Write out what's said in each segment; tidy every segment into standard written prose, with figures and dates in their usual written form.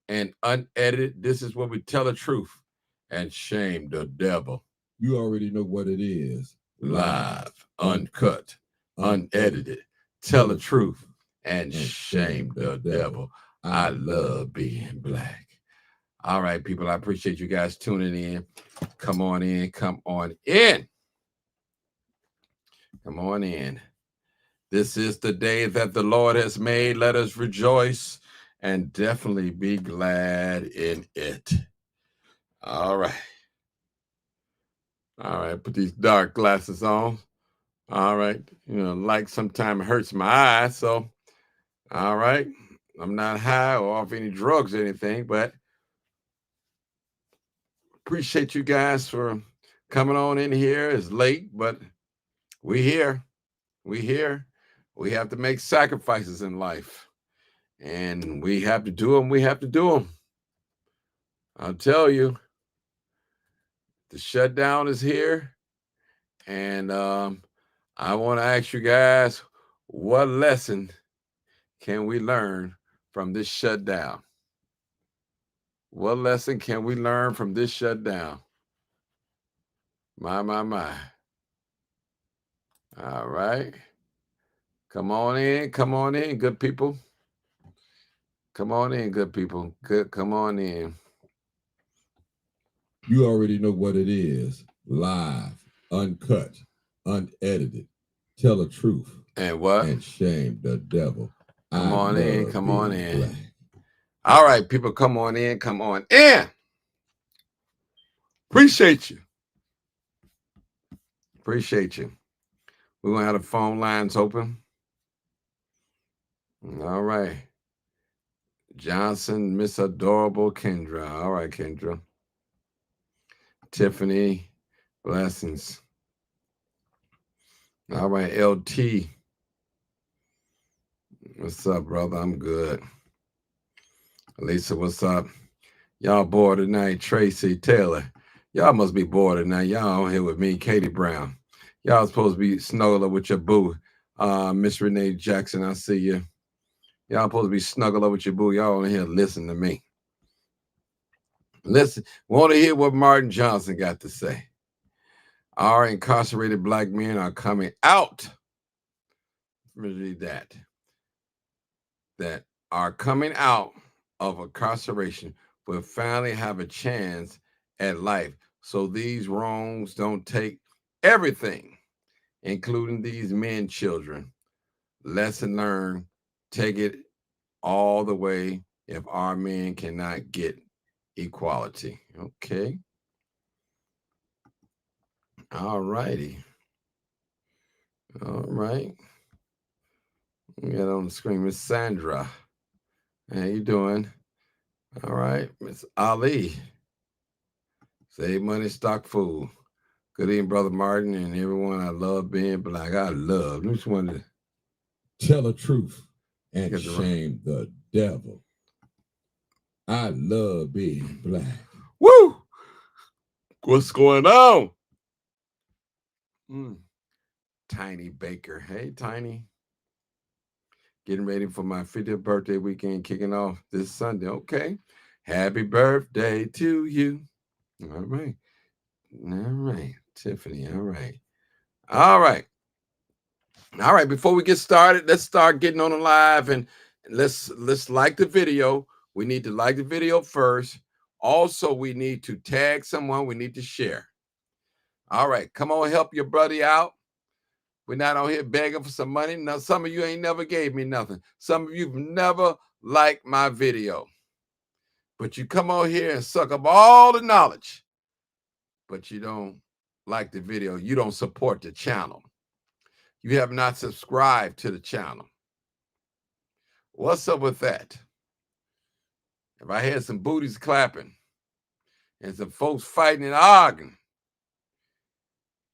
and unedited. This is where we tell the truth and shame the devil. You already know what it is. Live, uncut, unedited. Tell the truth and shame the devil. I love being black. All right, people, I appreciate you guys tuning in. Come on in. Come on in. Come on in. This is the day that the Lord has made. Let us rejoice and definitely be glad in it. All right. All right. Put these dark glasses on. All right. Light sometimes hurts my eyes. So, all right. I'm not high or off any drugs or anything, but appreciate you guys for coming on in here. It's late, but we here. We here. We have to make sacrifices in life, and we have to do them. We have to do them. I'll tell you, the shutdown is here, and I want to ask you guys, what lesson can we learn from this shutdown? What lesson can we learn from this shutdown? My, my, my. All right. Come on in. Come on in, good people. Come on in, good people. Good. Come on in. You already know what it is. Live, uncut, unedited. Tell the truth And what? and shame the devil. Come on in. Come on in. Black. All right, people, come on in. Come on in. Appreciate you. Appreciate you. We're going to have the phone lines open. All right. Johnson, Miss Adorable Kendra. All right, Kendra. Tiffany, blessings. All right, LT. What's up, brother? I'm good. Lisa, what's up? Y'all bored tonight? Tracy Taylor. Y'all must be bored tonight. Y'all on here with me, Katie Brown. Y'all supposed to be snuggling with your boo. Miss Renee Jackson, I see you. Y'all supposed to be snuggling with your boo. Y'all on here listen to me. Listen, want to hear what Martin Johnson got to say. Our incarcerated black men are coming out. Read that are coming out of incarceration will finally have a chance at life. So these wrongs don't take everything, including these men, children. Lesson learned, take it all the way if our men cannot get equality. Okay. All righty. All right. We got on the screen, Miss Sandra. How you doing? All right, Miss Ali. Save money, stock food. Good evening, Brother Martin, and everyone. I love being black. I just wanted to tell the truth and shame the devil. I love being black. Woo! What's going on? Tiny Baker. Hey, Tiny. Getting ready for my 50th birthday weekend, kicking off this Sunday. Okay. Happy birthday to you. All right. All right. Tiffany. All right. All right. All right. Before we get started, let's start getting on the live and let's like the video. We need to like the video first. Also, we need to tag someone. We need to share. All right. Come on, help your buddy out. We're not on here begging for some money. Now, some of you ain't never gave me nothing. Some of you've never liked my video. But you come on here and suck up all the knowledge. But you don't like the video. You don't support the channel. You have not subscribed to the channel. What's up with that? If I had some booties clapping and some folks fighting and arguing,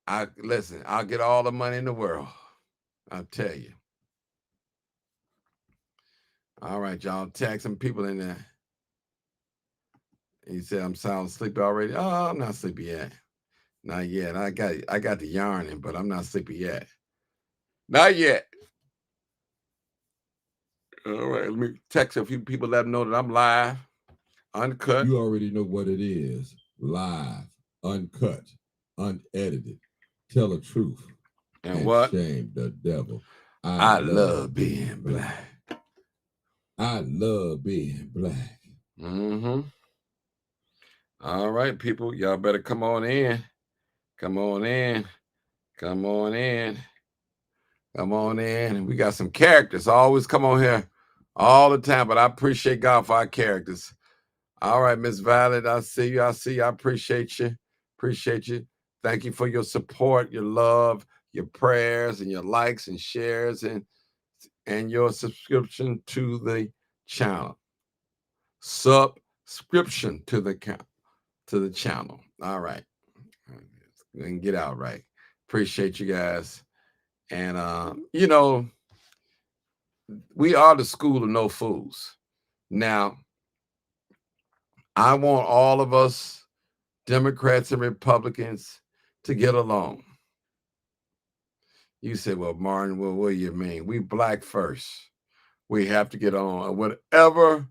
I'll get all the money in the world. I'll tell you. All right, y'all. Tag some people in there. He said I'm sound sleepy already. Oh, I'm not sleepy yet. Not yet. I got the yarning, but I'm not sleepy yet. Not yet. All right, let me text a few people, let them know that I'm live. Uncut. You already know what it is. Live, uncut, unedited. Tell the truth And and what? shame the devil. I I love love being being black. black. I love being black. Mm-hmm. All right, people. Y'all better come on in. Come on in. Come on in. Come on in. We got some characters. I always come on here all the time, but I appreciate God for our characters. All right, Miss Violet, I see you. I see you. I appreciate you. Appreciate you. Thank you for your support, your love, your prayers, and your likes and shares, and your subscription to the channel. Subscription to the channel. All right. And get out right. Appreciate you guys. And we are the school of no fools. Now, I want all of us, Democrats and Republicans, to get along. You say, well, Martin, well, what do you mean? We black first. We have to get on. Whatever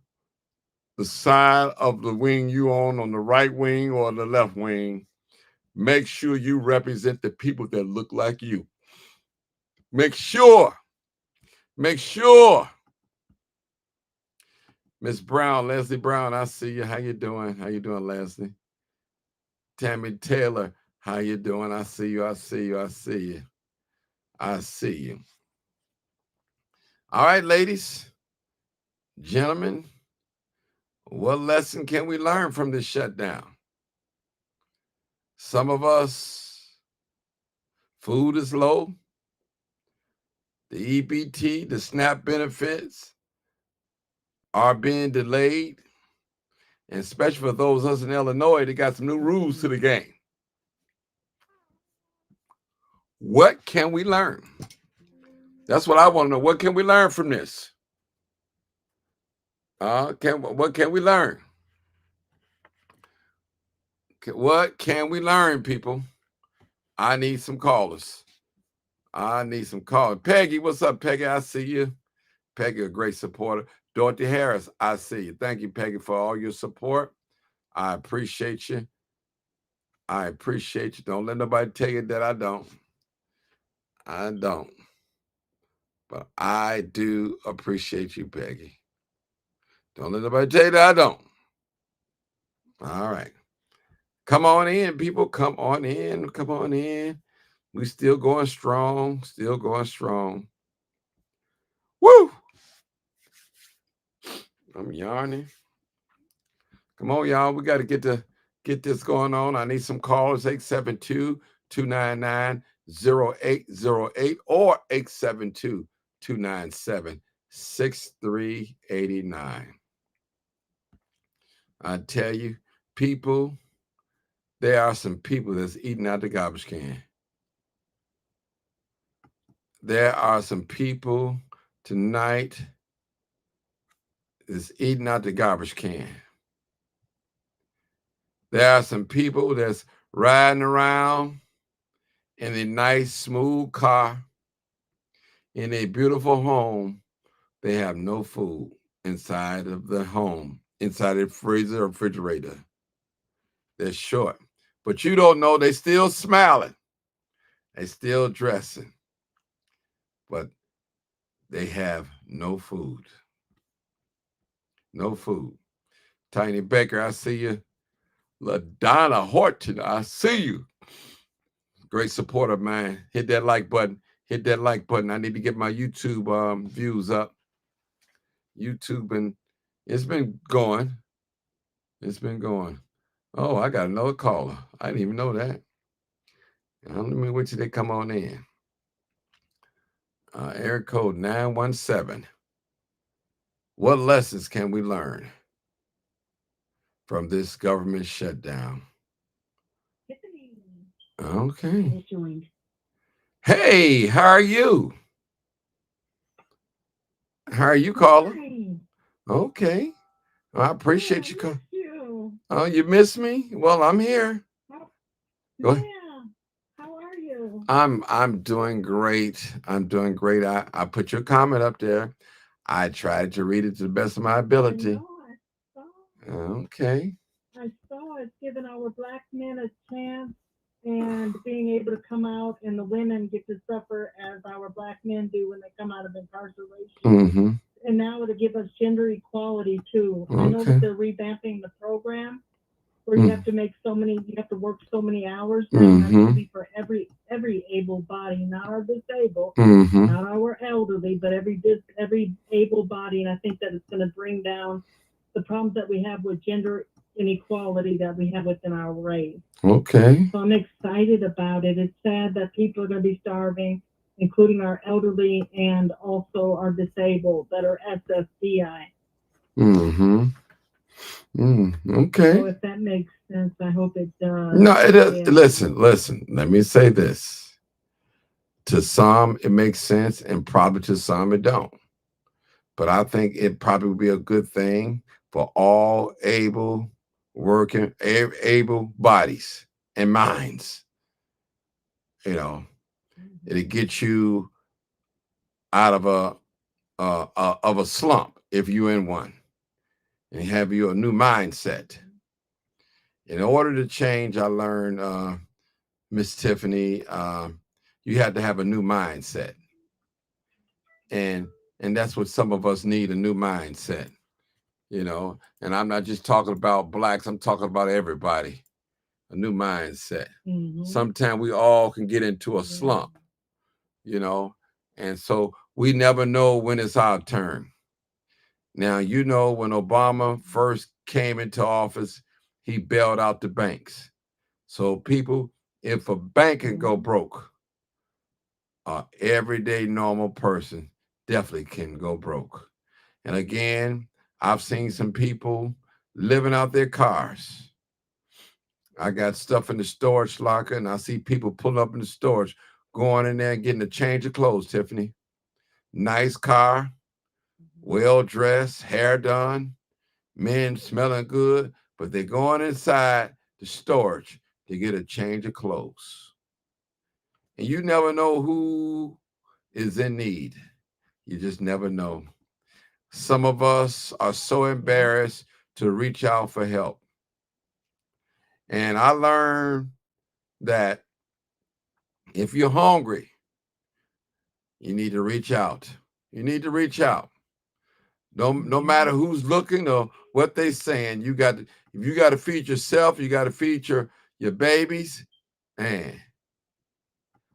the side of the wing you on the right wing or the left wing, make sure you represent the people that look like you. Make sure. Miss Brown, Leslie Brown, I see you. How you doing? How you doing, Leslie? Tammy Taylor, how you doing? I see you. I see you. I see you. I see you. All right, ladies, gentlemen, what lesson can we learn from this shutdown? Some of us, food is low. The EBT, the SNAP benefits are being delayed. And especially for those of us in Illinois, they got some new rules to the game. What can we learn? That's what I want to know. What can we learn from this? What can we learn? What can we learn, people? I need some callers. I need some callers. Peggy, what's up, Peggy? I see you. Peggy, a great supporter. Dorothy Harris, I see you. Thank you, Peggy, for all your support. I appreciate you. I appreciate you. Don't let nobody tell you that I don't. I don't. But I do appreciate you, Peggy. Don't let nobody tell you that I don't. All right. Come on in, people. Come on in. Come on in. We still going strong. Still going strong. Woo! I'm yarning. Come on, y'all. We got to get this going on. I need some callers. 872-299-0808 or 872-297-6389. I tell you, people, there are some people that's eating out the garbage can. There are some people tonight that's eating out the garbage can. There are some people that's riding around in a nice, smooth car, in a beautiful home. They have no food inside of the home, inside the freezer or refrigerator. They're short. But you don't know, they still smiling. They still dressing. But they have no food. No food. Tiny Baker, I see you. LaDonna Horton, I see you. Great supporter of mine. Hit that like button. Hit that like button. I need to get my YouTube views up. YouTube, and it's been going. It's been going. Oh, I got another caller. I didn't even know that. Let me wait till they come on in. Area code 917. What lessons can we learn from this government shutdown? Okay. Hey, how are you? How are you, caller? Okay. I appreciate you calling. Oh, you miss me? Well, I'm here. Go ahead. How are you? I'm doing great. I'm doing great. I put your comment up there. I tried to read it to the best of my ability. Okay. I saw it's giving our black men a chance and being able to come out, and the women get to suffer as our black men do when they come out of incarceration. Mm-hmm. And now it'll give us gender equality too. I know that Okay. they're revamping the program where you Mm. have to make so many, you have to work so many hours now, and that's going to Mm-hmm. be for every able body, not our disabled, Mm-hmm. not our elderly, but every able body. And I think that it's going to bring down the problems that we have with gender inequality that we have within our race. Okay. So I'm excited about it. It's sad that people are going to be starving, including our elderly and also our disabled that are SSDI. Mm-hmm. Mm. So Okay. if that makes sense, I hope it does. No, it is. Yeah. Listen, listen. Let me say this. To some, it makes sense, and probably to some, it don't. But I think it probably would be a good thing for all able bodies and minds. You know, it'll Mhm. get you out of a slump if you're in one, and have you a new mindset. In order to change, I learned, Miss Tiffany, you had to have a new mindset, and that's what some of us need, a new mindset. And I'm not just talking about blacks, I'm talking about everybody, a new mindset. Mhm. Sometimes we all can get into a Yeah. slump, you know, and so we never know when it's our turn. Now, when Obama first came into office, he bailed out the banks. So, people, if a bank can go Mhm. broke, a everyday normal person definitely can go broke. And again, I've seen some people living out their cars. I got stuff in the storage locker, and I see people pulling up in the storage, going in there and getting a change of clothes, Tiffany. Nice car, well dressed, hair done, men smelling good, but they're going inside the storage to get a change of clothes. And you never know who is in need. You just never know. Some of us are so Yeah. embarrassed to reach out for help. And I learned that if you're hungry, you need to reach out. You need to reach out. No matter Mhm. who's looking or what they saying, if you got to feed yourself, you got to feed your babies. Man,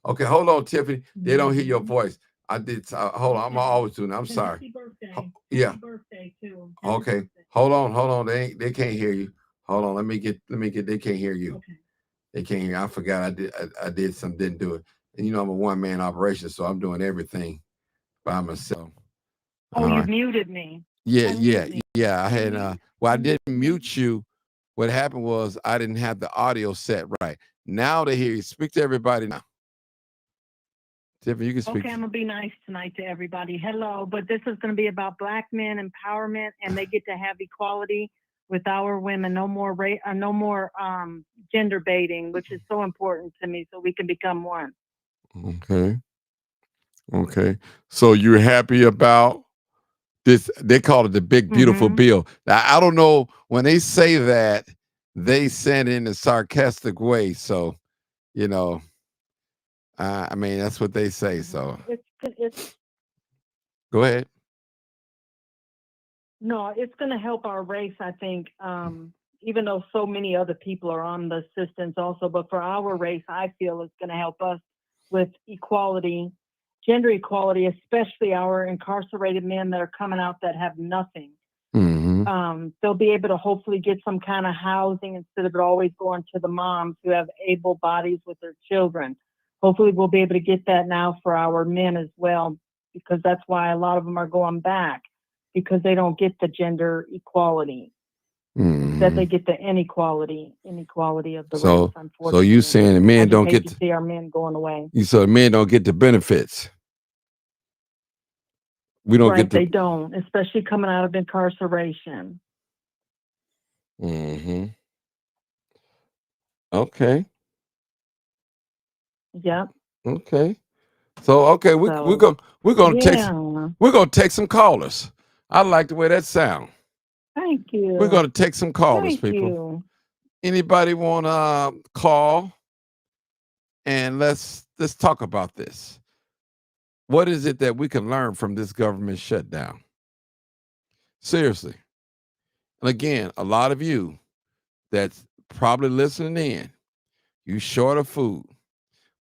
okay, hold on, Tiffany. They don't hear your Mhm. voice. I did. Hold on, I'm Okay. always doing that. I'm And sorry. happy birthday. Yeah. Happy birthday too. Happy Okay. birthday. Hold on. They can't hear you. Hold on. Let me get. They can't hear you. Okay. They can't hear. I forgot. I did some. Didn't do it. And I'm a one man operation, so I'm doing everything by myself. Oh, All you right. muted me. Yeah, Unmute yeah, me. yeah. I had. Unmute. Well, I Unmute didn't me. mute you. What happened was I didn't have the audio set right. Now they hear you. Speak to everybody now. Tiffany, you can Okay, speak. I'm gonna be nice tonight to everybody. Hello, but this is gonna be about black men empowerment, and they get to have equality with our women. No more no more gender baiting, which is so important to me, so we can become one. Okay. Okay. So you're happy about this? They call it the big beautiful Mm-hmm. bill. Now I don't know when they say that they send it in a sarcastic way. So you know, I mean that's what they say. So It's go ahead. no, it's gonna help our race. I think, even though so many other people are on the assistance also, but for our race, I feel it's gonna help us with equality, gender equality, especially our incarcerated men that are coming out that have nothing. Mm-hmm. They'll be able to hopefully get some kind of housing instead of it always going to the moms who have able bodies with their children. Hopefully, we'll be able to get that now for our men as well, because that's why a lot of them are going back because they don't get the gender equality. Instead, Mm-hmm. they get the inequality of the race, So you saying unfortunately. the I men just don't hate get to the, see our men going away. you so the men don't get the benefits. We don't Right, get the. they don't, especially coming out of incarceration. Mm-hmm. Okay. Yep. Okay. So okay, So, we're gonna take yeah. we're gonna take some callers. I like the way that sound. Thank We're going you. to take some callers, Thank people. you. Anybody want to call and let's talk about this. What is it that we can learn from this government shutdown? Seriously. And again, a lot of you that's probably listening in, you short of food,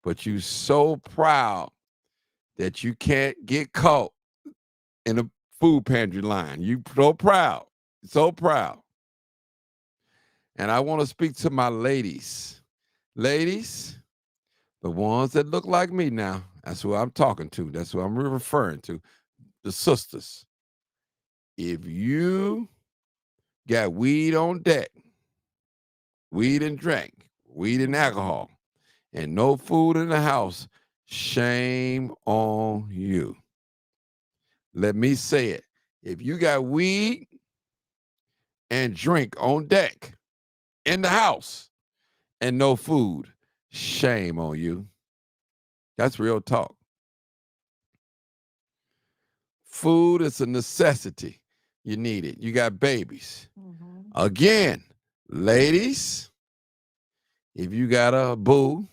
but you so proud that you can't get caught in a food pantry line. You so proud. And I want to speak to my ladies. Ladies, the ones that look like me now, that's who I'm talking to. That's who I'm referring to. The sisters. If you got weed on deck, weed and drink, weed and alcohol, and no food in the house, shame on you. Let me say it. If you got weed and drink on deck in the house and no food, shame on you. That's real talk. Food is a necessity. You need it. You got babies. Mhm. Again, ladies, if you got a boo,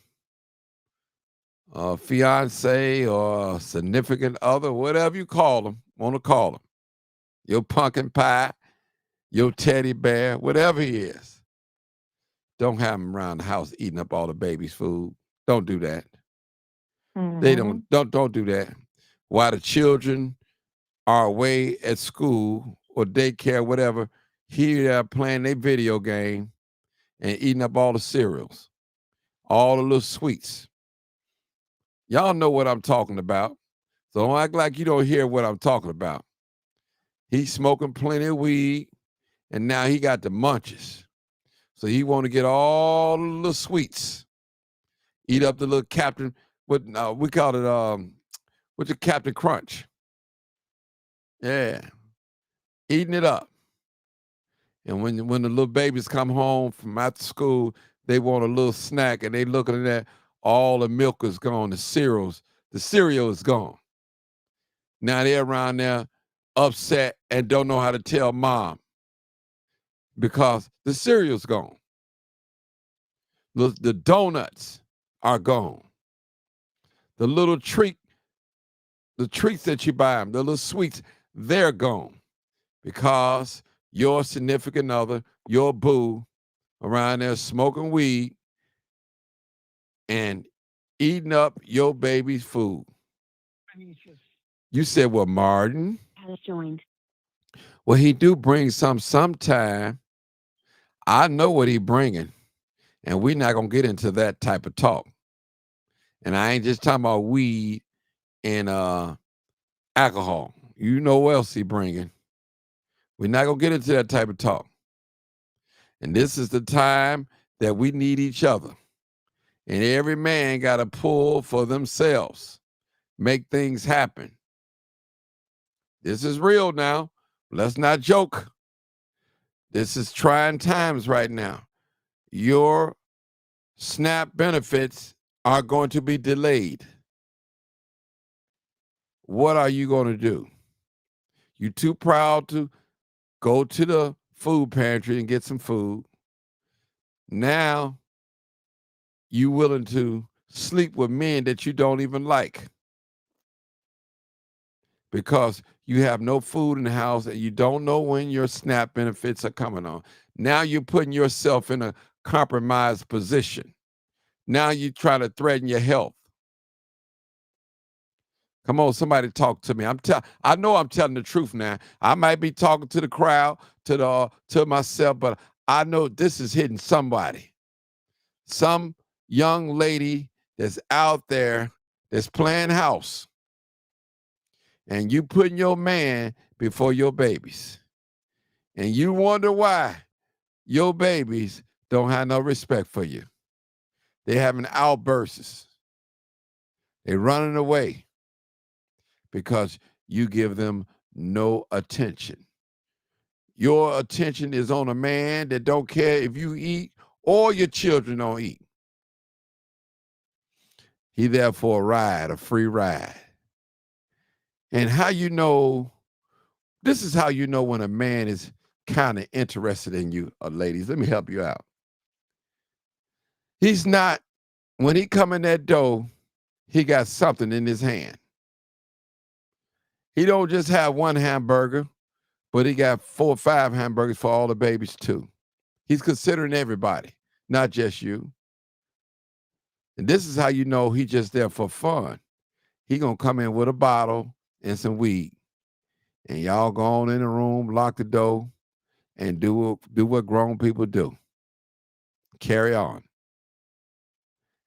a fiance, or a significant other, whatever you call them, want to call them, your pumpkin pie, your teddy bear, whatever he is, don't have him around the house eating up all the baby's food. Don't do that. They Mhm. don't do that. While the children are away at school or daycare, whatever, here they're playing their video game and eating up all the cereals, all the little sweets. Y'all know what I'm talking about. So don't act like you don't hear what I'm talking about. He's smoking plenty of weed, and now he got the munchies. So he want to get all the little sweets, eat up the little Captain. What we call it? What's your Captain Crunch? Yeah, eating it up. And when the little babies come home from after school, they want a little snack, and they looking at that. All the milk is gone. The cereal is gone. Now they're around there upset and don't know how to tell mom because the cereal's gone. The donuts are gone. The little the treats that you buy them, the little sweets, they're gone because your significant other, your boo, around there smoking weed and eating up your baby's food. You said, well, Martin, Has joined. well, he do bring sometime. I know what he bringing, and we're not going to get into that type of talk. And I ain't just talking about weed and alcohol. You know what else he bringing. We're not going to get into that type of talk. And this is the time that we need each other. And every man got to pull for themselves, make things happen. This is real now. Let's not joke. This is trying times right now. Your SNAP benefits are going to be delayed. What are you going to do? You too proud to go to the food pantry and get some food. Now you willing to sleep with men that you don't even like because you have no food in the house and you don't know when your SNAP benefits are coming on. Now you're putting yourself in a compromised position. Now you try to threaten your health. Come on, somebody talk to me. I know I'm telling the truth now. I might be talking to the crowd, to myself, but I know this is hitting somebody. Some young lady that's out there that's playing house, and you putting your man before your babies. And you wonder why your babies don't have no respect for you. They having outbursts. They running away because you give them no attention. Your attention is on a man that don't care if you eat or your children don't eat. He there for a ride, a free ride. And how you know, this is how you know when a man is kind of interested in you, ladies. Let me help you out. He's not, when he come in that door, he got something in his hand. He don't just have one hamburger, but he got 4 or 5 hamburgers for all the babies too. He's considering everybody, not just you. And this is how you know he just there for fun. He gonna come in with a bottle and some weed, and y'all go on in the room, lock the door, and do what grown people do. Carry on.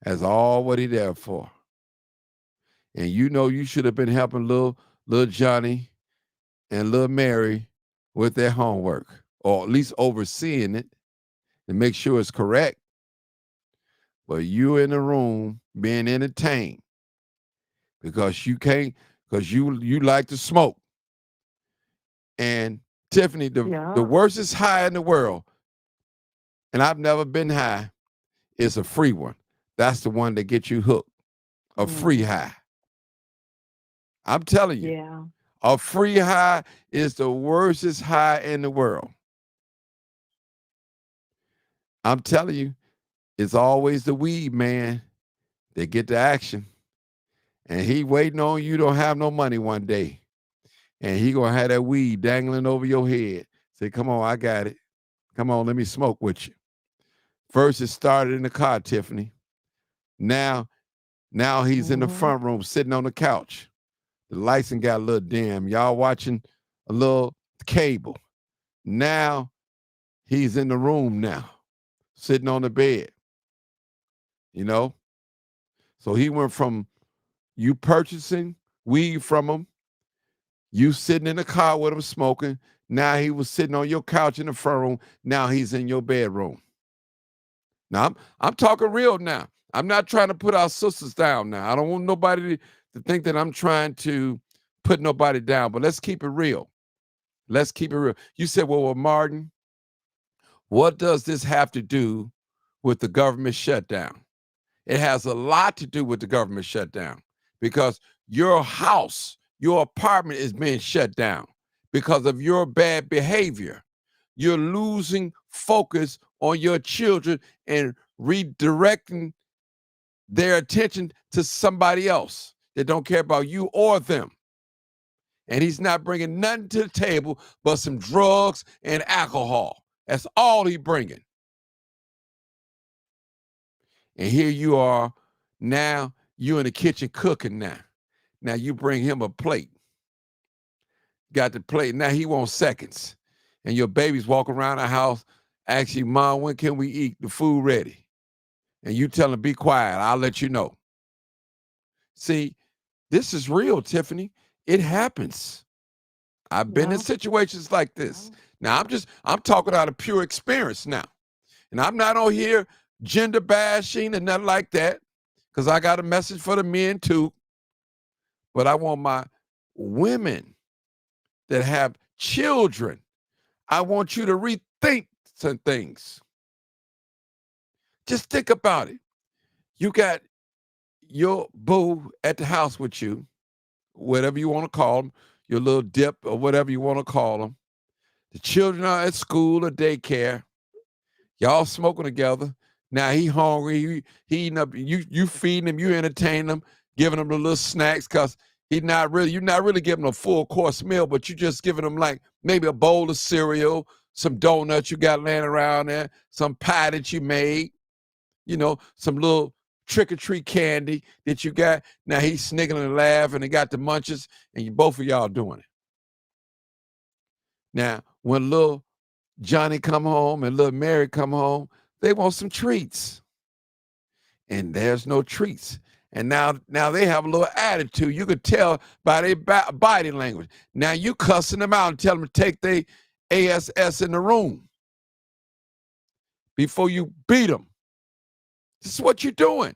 That's all what he there for. And you know you should have been helping little Johnny and little Mary with their homework, or at least overseeing it to make sure it's correct. But you in the room being entertained because you can't, because you like to smoke. And Tiffany, the worstest high in the world, and I've never been high, is a free one. That's the one that gets you hooked. A free high. I'm telling you. Yeah. A free high is the worstest high in the world. I'm telling you, it's always the weed man that get the action. And he waiting on you don't have no money one day. And he gonna have that weed dangling over your head. Say, come on, I got it. Come on, let me smoke with you. First it started in the car, Tiffany. Now he's in the front room sitting on the couch. The lights and got a little dim. Y'all watching a little cable. Now he's in the room now, sitting on the bed. You know? So he went from you purchasing weed from him, you sitting in the car with him smoking. Now he was sitting on your couch in the front room. Now he's in your bedroom. Now I'm talking real now. I'm not trying to put our sisters down now. I don't want nobody to think that I'm trying to put nobody down, but let's keep it real. Let's keep it real. You said, well, Martin, what does this have to do with the government shutdown? It has a lot to do with the government shutdown because your house, your apartment is being shut down because of your bad behavior. You're losing focus on your children and redirecting their attention to somebody else that don't care about you or them. And he's not bringing nothing to the table but some drugs and alcohol. That's all he's bringing. And here you are, now you in the kitchen cooking now. Now you bring him a plate. Got the plate. Now he wants seconds. And your baby's walking around the house, ask you, Mom, when can we eat? The food ready. And you tell him, be quiet. I'll let you know. See, this is real, Tiffany. It happens. I've been in situations like this. Now I'm talking out of pure experience now. And I'm not on here gender bashing and nothing like that, because I got a message for the men too. But I want my women that have children, I want you to rethink some things. Just think about it. You got your boo at the house with you, whatever you want to call them, your little dip or whatever you want to call them. The children are at school or daycare. Y'all smoking together. Now he hungry. He eating up. You feeding him. You entertaining him, giving him the little snacks because you're not really giving him a full course meal, but you just giving him like maybe a bowl of cereal, some donuts you got laying around there, some pie that you made, some little trick-or-treat candy that you got. Now he's sniggling and laughing and got the munches, and both of y'all doing it. Now, when little Johnny come home and little Mary come home, they want some treats. And there's no treats. And now they have a little attitude. You could tell by their body language. Now you cussing them out and tell them to take their ASS in the room before you beat them. This is what you're doing.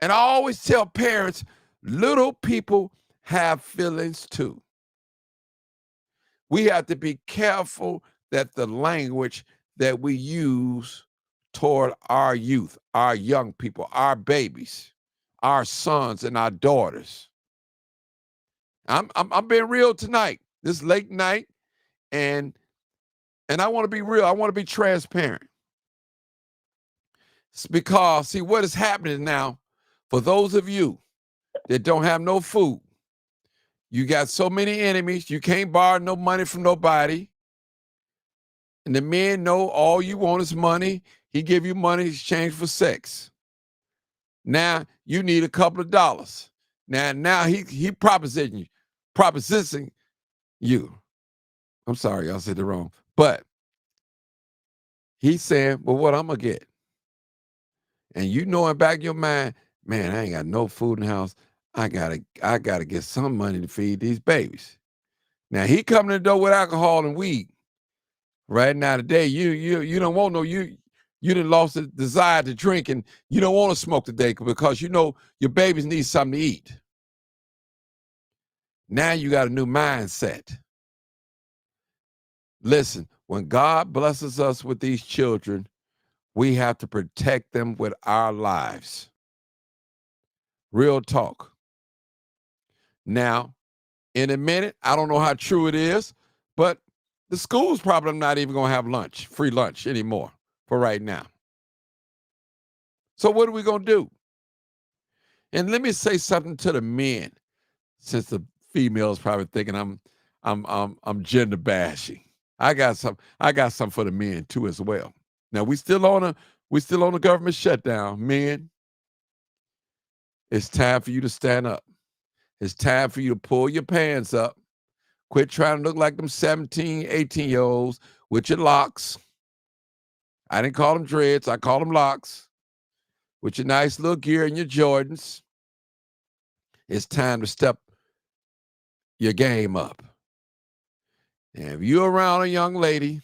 And I always tell parents, little people have feelings too. We have to be careful that the language that we use toward our youth, our young people, our babies, our sons and our daughters. I'm being real tonight. This late night, and And I want to be real. I want to be transparent. It's because, see, what is happening now, for those of you that don't have no food, you got so many enemies, you can't borrow no money from nobody. And the men know all you want is money. He give you money in exchange for sex. Now you need a couple of dollars. Now he propositioning you. I'm sorry, y'all said it wrong. But he's saying, well, what I'm gonna get? And you know in back of your mind, man, I ain't got no food in the house. I gotta get some money to feed these babies. Now he coming to the door with alcohol and weed. Right now today, you don't want no you done lost the desire to drink, and you don't want to smoke today because you know your babies need something to eat. Now you got a new mindset. Listen, when God blesses us with these children, we have to protect them with our lives. Real talk. Now, in a minute, I don't know how true it is, but the school's probably not even going to have lunch, free lunch anymore for right now. So what are we going to do? And let me say something to the men, since the females probably thinking I'm gender bashing. I got some for the men too as well. Now we still on a government shutdown, men. It's time for you to stand up. It's time for you to pull your pants up. Quit trying to look like them 17, 18-year-olds with your locks. I didn't call them dreads. I call them locks. With your nice little gear and your Jordans. It's time to step your game up. And if you're around a young lady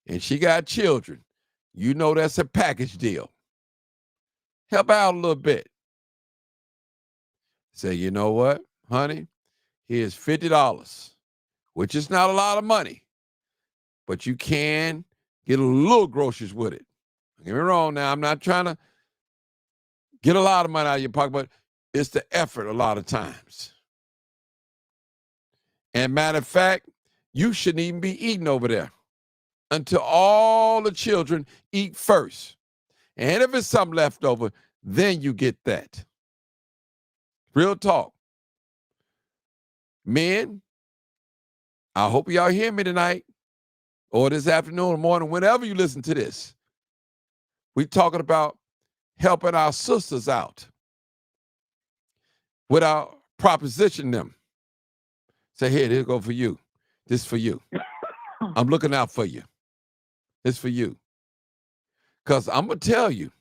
and she got children, you know that's a package deal. Help out a little bit. Say, you know what, honey? Here's $50, which is not a lot of money, but you can get a little groceries with it. Don't get me wrong now. I'm not trying to get a lot of money out of your pocket, but it's the effort a lot of times. And matter of fact, you shouldn't even be eating over there until all the children eat first. And if it's something left over, then you get that. Real talk. Men, I hope y'all hear me tonight or this afternoon or morning, whenever you listen to this. We're talking about helping our sisters out without propositioning them. Say, here, this go for you. This for you. I'm looking out for you. This for you. Because I'm going to tell you,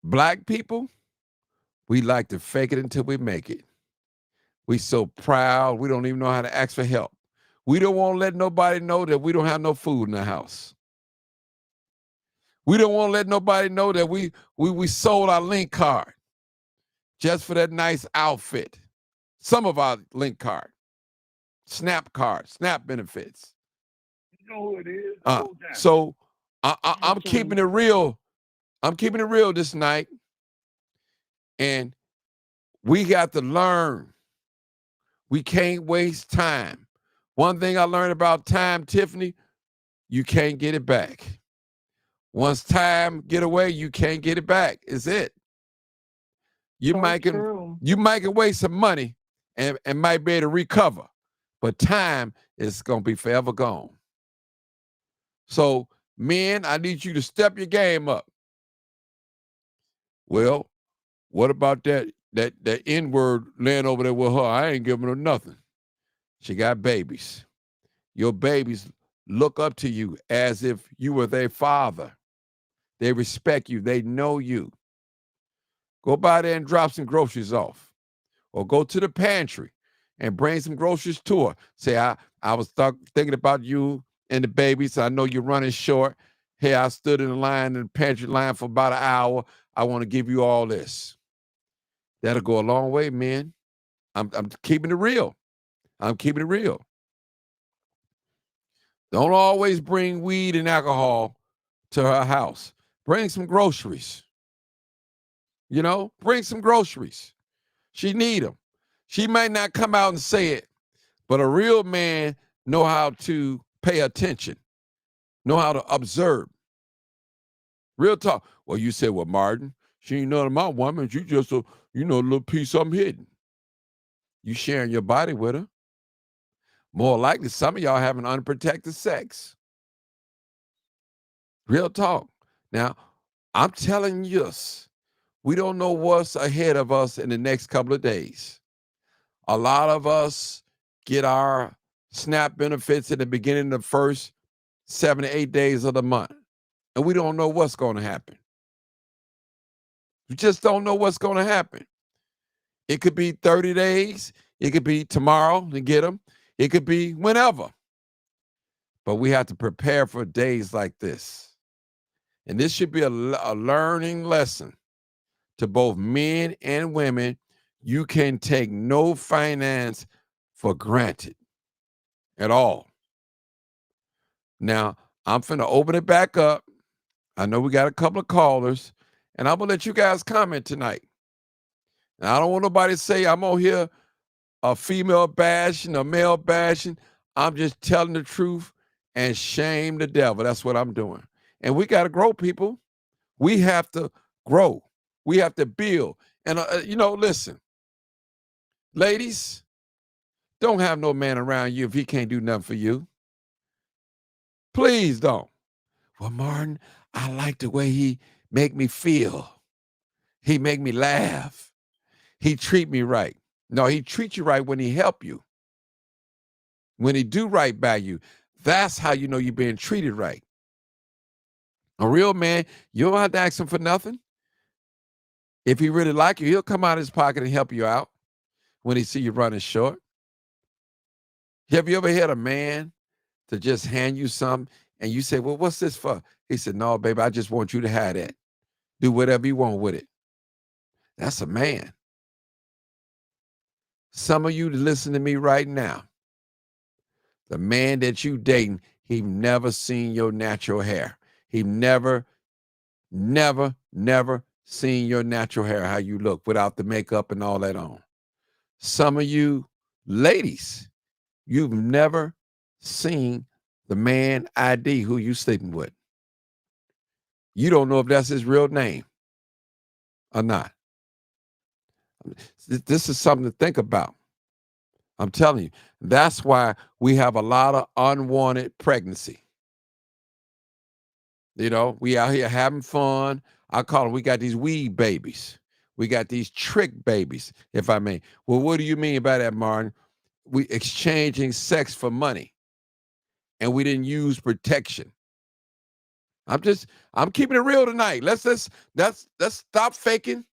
Black people, we like to fake it until we make it. We so proud, we don't even know how to ask for help. We don't want to let nobody know that we don't have no food in the house. We don't want to let nobody know that we sold our link card just for that nice outfit. Some of our link card, SNAP card, SNAP benefits. You know who it is. So I'm keeping it real. I'm keeping it real this night. And we got to learn. We can't waste time. One thing I learned about time, Tiffany, you can't get it back. Once time get away, you can't get it back. It's it. You might can waste some money and might be able to recover, but time is going to be forever gone. So, men, I need you to step your game up. Well, what about that N-word laying over there with her? I ain't giving her nothing. She got babies. Your babies look up to you as if you were their father. They respect you. They know you. Go by there and drop some groceries off. Or go to the pantry and bring some groceries to her. Say, I was thinking about you and the babies. I know you're running short. Hey, I stood in the pantry line for about an hour. I want to give you all this. That'll go a long way, man. I'm keeping it real. I'm keeping it real. Don't always bring weed and alcohol to her house. Bring some groceries. You know, bring some groceries. She need them. She might not come out and say it, but a real man know how to pay attention, know how to observe. Real talk. Well, you said, well, Martin, she ain't none of my woman. You just a little piece of them hidden. You sharing your body with her. More likely, some of y'all having unprotected sex. Real talk. Now, I'm telling you, we don't know what's ahead of us in the next couple of days. A lot of us get our SNAP benefits at the beginning of the first 7 to 8 days of the month, and we don't know what's going to happen. We just don't know what's going to happen. It could be 30 days. It could be tomorrow to get them. It could be whenever. But we have to prepare for days like this. And this should be a learning lesson to both men and women. You can take no finance for granted at all. Now, I'm finna open it back up. I know we got a couple of callers, and I'm gonna let you guys comment tonight. Now, I don't want nobody to say I'm on here a female bashing, a male bashing. I'm just telling the truth and shame the devil. That's what I'm doing. And we got to grow, people. We have to grow. We have to build. And, listen, ladies, don't have no man around you if he can't do nothing for you. Please don't. Well, Martin, I like the way he make me feel. He make me laugh. He treat me right. No, he treat you right when he help you. When he do right by you. That's how you know you're being treated right. A real man, you don't have to ask him for nothing. If he really like you, he'll come out of his pocket and help you out when he see you running short. Have you ever had a man to just hand you something and you say, well, what's this for? He said, no, baby, I just want you to have that. Do whatever you want with it. That's a man. Some of you listen to me right now. The man that you dating, he never seen your natural hair. He never seen your natural hair, how you look without the makeup and all that on. Some of you ladies, you've never seen the man ID who you sleeping with. You don't know if that's his real name or not. This is something to think about. I'm telling you, that's why we have a lot of unwanted pregnancy. We out here having fun. I call them, we got these weed babies. We got these trick babies, if I may. Well, what do you mean by that, Martin? We exchanging sex for money. And we didn't use protection. I'm keeping it real tonight. Let's stop faking.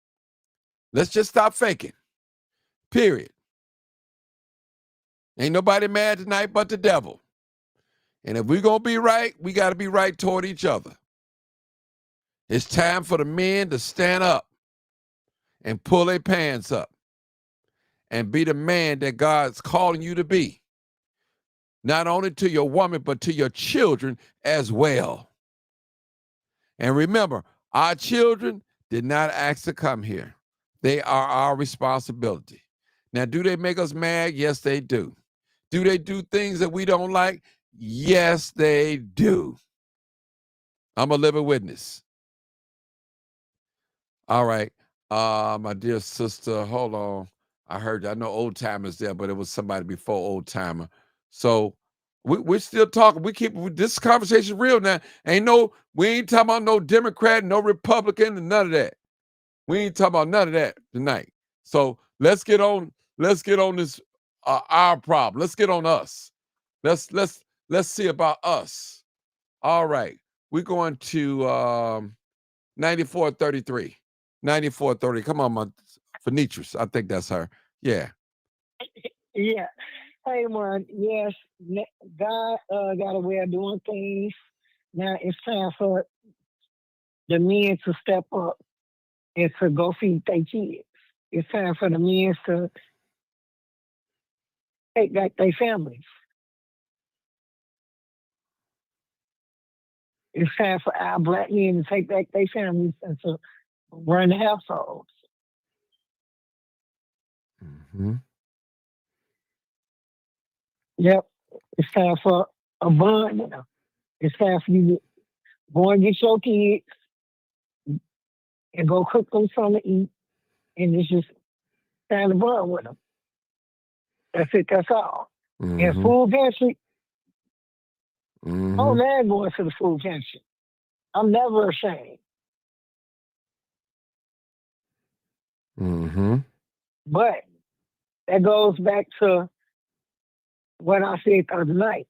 Let's just stop faking. Period. Ain't nobody mad tonight but the devil. And if we're going to be right, we got to be right toward each other. It's time for the men to stand up and pull their pants up and be the man that God's calling you to be. Not only to your woman, but to your children as well. And remember, our children did not ask to come here. They are our responsibility. Now, do they make us mad? Yes, they do. Do they do things that we don't like? Yes, they do. I'm a living witness. All right. My dear sister, hold on. I know old timer's there, but it was somebody before old timer. So we're still talking. This conversation real now. We ain't talking about no Democrat, no Republican, and none of that. We ain't talking about none of that tonight. So let's get on this our problem. Let's get on us. Let's see about us. All right. We're going to 9433. 9430. Come on, my Phoenicius. I think that's her. Yeah. Yeah. Hey, man. Yes, God got a way of doing things. Now it's time for the men to step up and to go feed their kids. It's time for the men to take back their families. It's time for our black men to take back their families and to run the households. Mm-hmm. Yep. It's time for a bond with them. It's time for you to go and get your kids and go cook them something to eat, and it's just time to bond with them. That's it. That's all. And Mm-hmm. food pantry, oh Mm-hmm. man, going to the food pantry. I'm never ashamed. Mm-hmm. But that goes back to what I said the other night.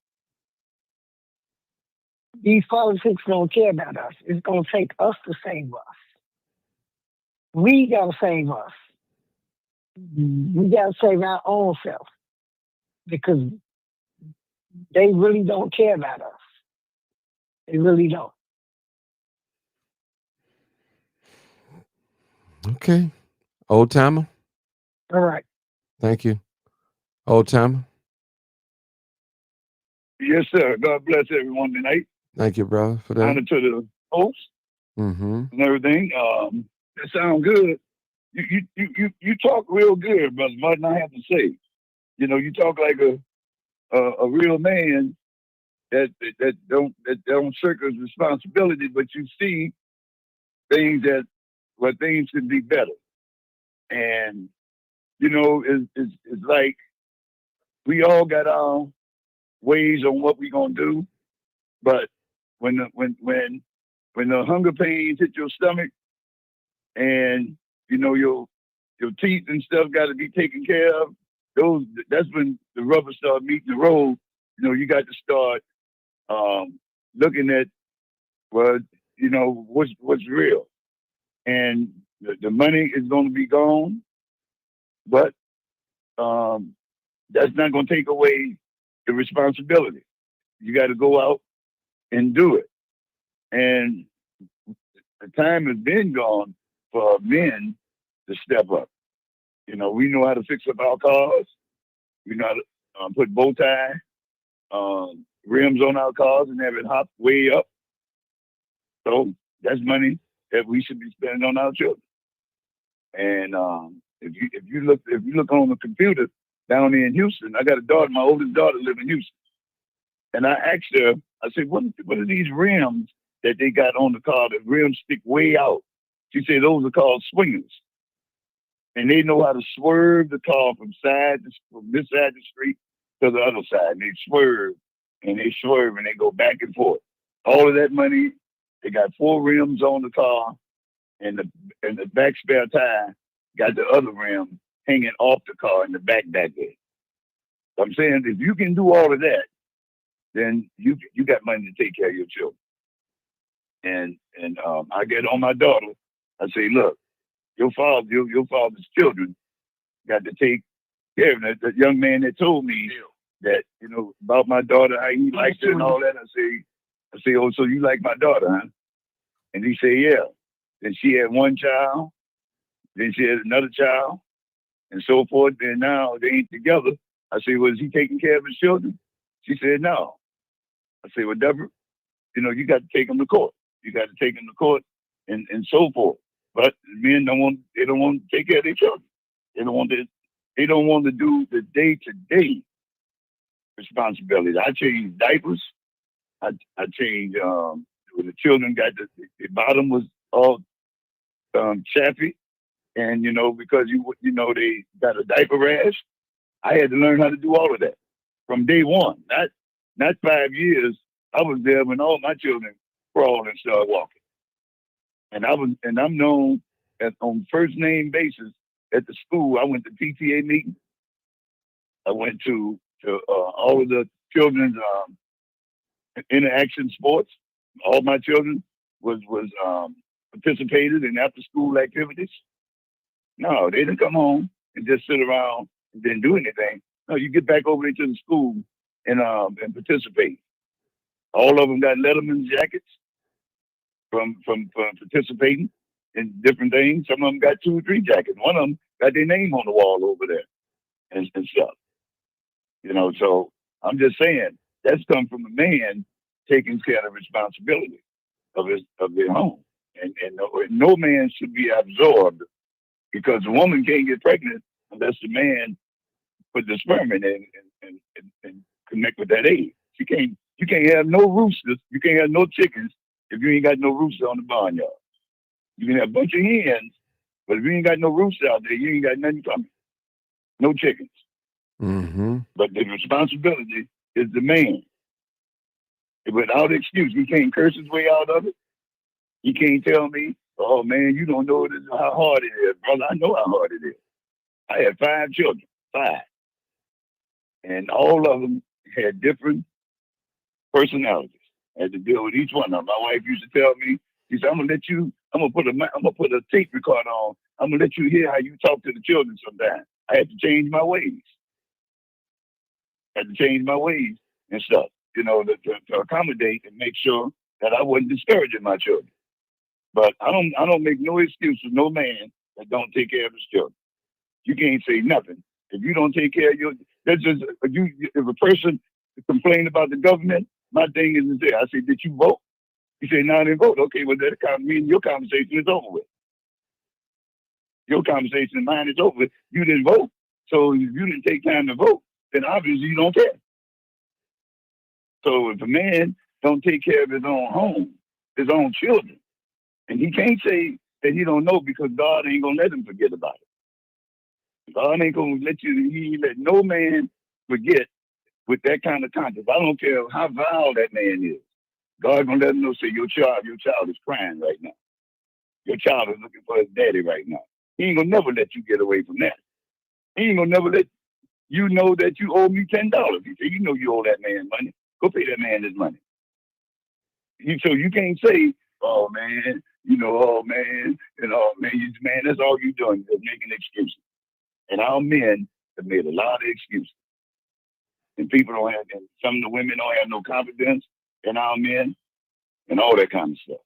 These politics don't care about us. It's gonna take us to save us. We gotta save us. We gotta save our own self because they really don't care about us. They really don't. Okay. Old timer. All right. Thank you. Old timer. Yes, sir. God bless everyone tonight. Thank you, brother, for that. Honor to the host Mm-hmm. and everything. That sound good. You talk real good, brother. Nothing I have to say. You talk like a real man that don't shirk his responsibility, but you see things where things could be better. And it's like we all got our ways on what we gonna do, but when the hunger pains hit your stomach and your teeth and stuff got to be taken care of, that's when the rubber start meeting the road. You got to start looking at well, what's real, and the money is going to be gone, but um, that's not going to take away the responsibility. You got to go out and do it, and the time has been gone for men to step up. We know how to fix up our cars. We know how to put bow tie rims on our cars and have it hop way up. So that's money that we should be spending on our children. And if you look on the computer down there in Houston, I got a daughter. My oldest daughter live in Houston, and I asked her. I said, "What are these rims that they got on the car? The rims stick way out." She said, "Those are called swingers." And they know how to swerve the car from this side of the street to the other side. And they swerve and they go back and forth. All of that money, they got four rims on the car, and the back spare tire got the other rim hanging off the car in the back there. I'm saying if you can do all of that, then you got money to take care of your children. And I get on my daughter. I say, look, your father's children got to take care of that young man that told me that about my daughter, how he liked her and all that. I say, oh, so you like my daughter, huh? And he said, yeah. Then she had one child, then she had another child, and so forth. And now they ain't together. I said, was he taking care of his children? She said, no. I said, well, Deborah, you got to take them to court. You got to take them to court and so forth. But men they don't want to take care of their children. They don't want to do the day-to-day responsibilities. I change diapers. I changed when the children got the bottom was all chappy, and because they got a diaper rash. I had to learn how to do all of that from day one. Not 5 years. I was there when all my children crawled and started walking, and I'm known as on first name basis at the school. I went to PTA meetings. I went to all of the children's interaction sports. All my children was participated in after school activities. No, they didn't come home and just sit around and didn't do anything. No, you get back over into the school and participate. All of them got Letterman jackets from participating in different things. Some of them got 2 or 3 jackets. One of them got their name on the wall over there and stuff. So I'm just saying that's come from a man taking care of responsibility of their home, and no man should be absorbed because a woman can't get pregnant unless the man put the sperm in and connect with that egg. She can't You can't have no roosters. You can't have no chickens if you ain't got no rooster on the barnyard. You can have a bunch of hens, but if you ain't got no rooster out there, you ain't got nothing coming. No chickens. Mm-hmm. But the responsibility is the man. Without excuse, he can't curse his way out of it. He can't tell me, oh man, you don't know how hard it is. Brother, I know how hard it is. I had 5 children, 5. And all of them had different personalities. I had to deal with each one of them. My wife used to tell me, she said, I'm gonna put a tape recorder on. I'm gonna let you hear how you talk to the children sometimes. I had to change my ways. I had to change my ways and stuff, to accommodate and make sure that I wasn't discouraging my children. But I don't make no excuse for no man that don't take care of his children. You can't say nothing. If you don't take care of if a person complains about the government, my thing is this. I say, did you vote? He said, no, I didn't vote. Okay, well, that means your conversation is over with. Your conversation and mine is over with. You didn't vote. So if you didn't take time to vote, then obviously you don't care. So if a man don't take care of his own home, his own children, and he can't say that he don't know because God ain't going to let him forget about it. God ain't going to let no man forget with that kind of conscience. I don't care how vile that man is. God gonna let him know, say, your child is crying right now. Your child is looking for his daddy right now. He ain't gonna never let you get away from that. He ain't gonna never let you know that you owe me $10. He said, you know you owe that man money. Go pay that man his money. So you can't say, oh man, man, that's all you doing, is making excuses. And our men have made a lot of excuses. And and some of the women don't have no confidence in our men and all that kind of stuff.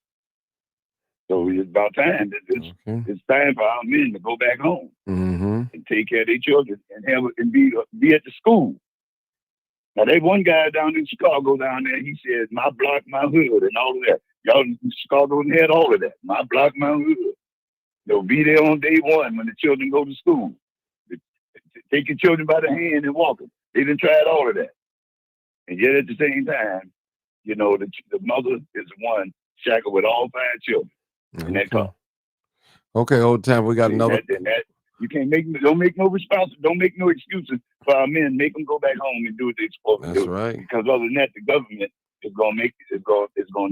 So it's about time. It's time for our men to go back home and take care of their children and be at the school. Now, there's one guy down in Chicago down there, he said, my block, my hood, and all of that. Y'all in Chicago had all of that. My block, my hood. They'll be there on day one when the children go to school. Take your children by the hand and walk them. They done tried all of that. And yet at the same time, the mother is the one shackled with all 5 children in that car. Okay, old time, we got another. You can't don't make no excuses for our men. Make them go back home and do what they're supposed to do. That's right. Because other than that, the government is gonna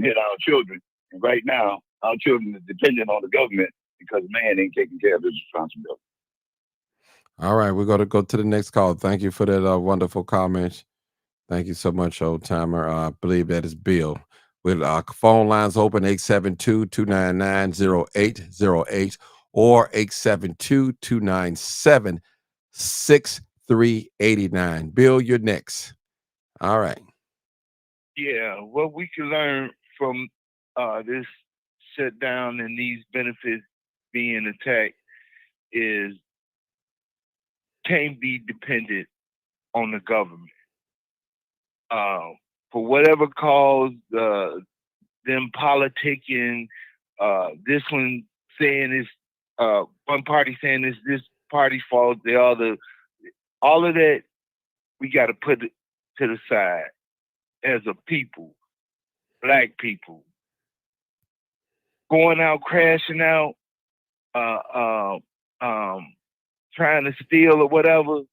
hit our children. And right now, our children are dependent on the government because man ain't taking care of his responsibility. All right, we're going to go to the next call. Thank you for that wonderful comment. Thank you so much, old timer. I believe that is Bill. With phone lines open, 872-299-0808 or 872-297-6389. Bill, you're next. All right. Yeah, what we can learn from this shutdown and these benefits being attacked is can't be dependent on the government. For whatever cause, them politicking, this one saying it's one party saying it's this party's fault, the other, all of that we got to put it to the side as a people, black people, going out crashing out, trying to steal or whatever,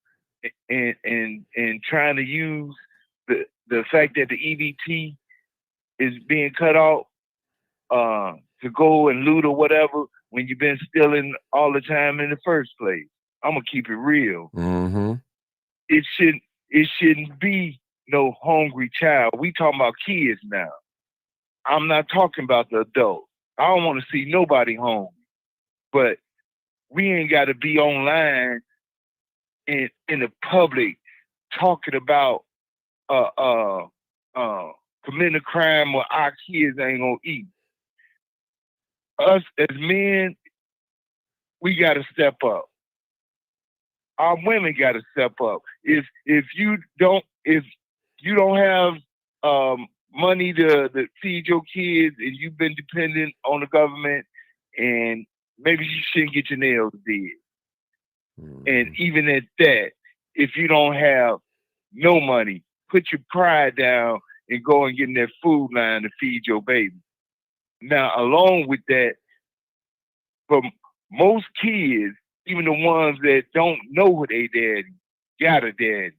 and trying to use the fact that the EBT is being cut off to go and loot or whatever when you've been stealing all the time in the first place. I'm gonna keep it real. Mm-hmm. It shouldn't be no hungry child. We talking about kids now. I'm not talking about the adults. I don't want to see nobody hungry, but we ain't got to be online in the public talking about committing a crime where our kids ain't gonna eat. Us as men, we gotta step up. Our women gotta step up. If you don't have money to feed your kids and you've been dependent on the government, and maybe you shouldn't get your nails did. And even at that, if you don't have no money, put your pride down and go and get in that food line to feed your baby. Now, along with that, for most kids, even the ones that don't know who they daddy, got a daddy.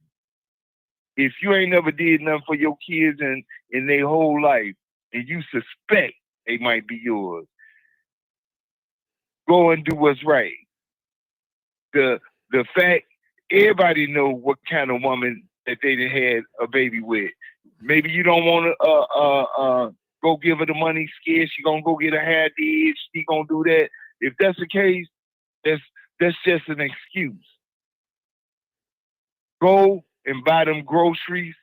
If you ain't never did nothing for your kids in their whole life, and you suspect they might be yours, go and do what's right. The fact everybody know what kind of woman that they done had a baby with. Maybe you don't want to go give her the money. Scared she gonna go get her hair did. She gonna do that. If that's the case, that's just an excuse. Go and buy them groceries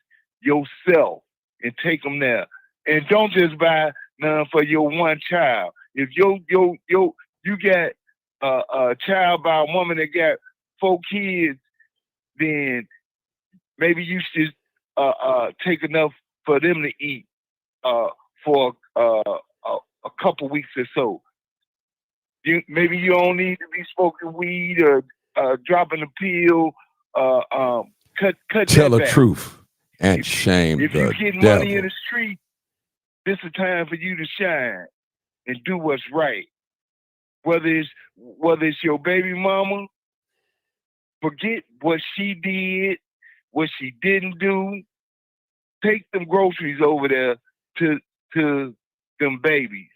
yourself and take them there. And don't just buy none for your one child. If you got a child by a woman that got 4 kids, then maybe you should take enough for them to eat for a couple weeks or so. Maybe you don't need to be smoking weed or dropping a pill. Cut Tell that the back. truth and shame If you the get devil. money in the street, this is a time for you to shine and do what's right. Whether it's your baby mama, forget what she did, what she didn't do. Take them groceries over there to them babies.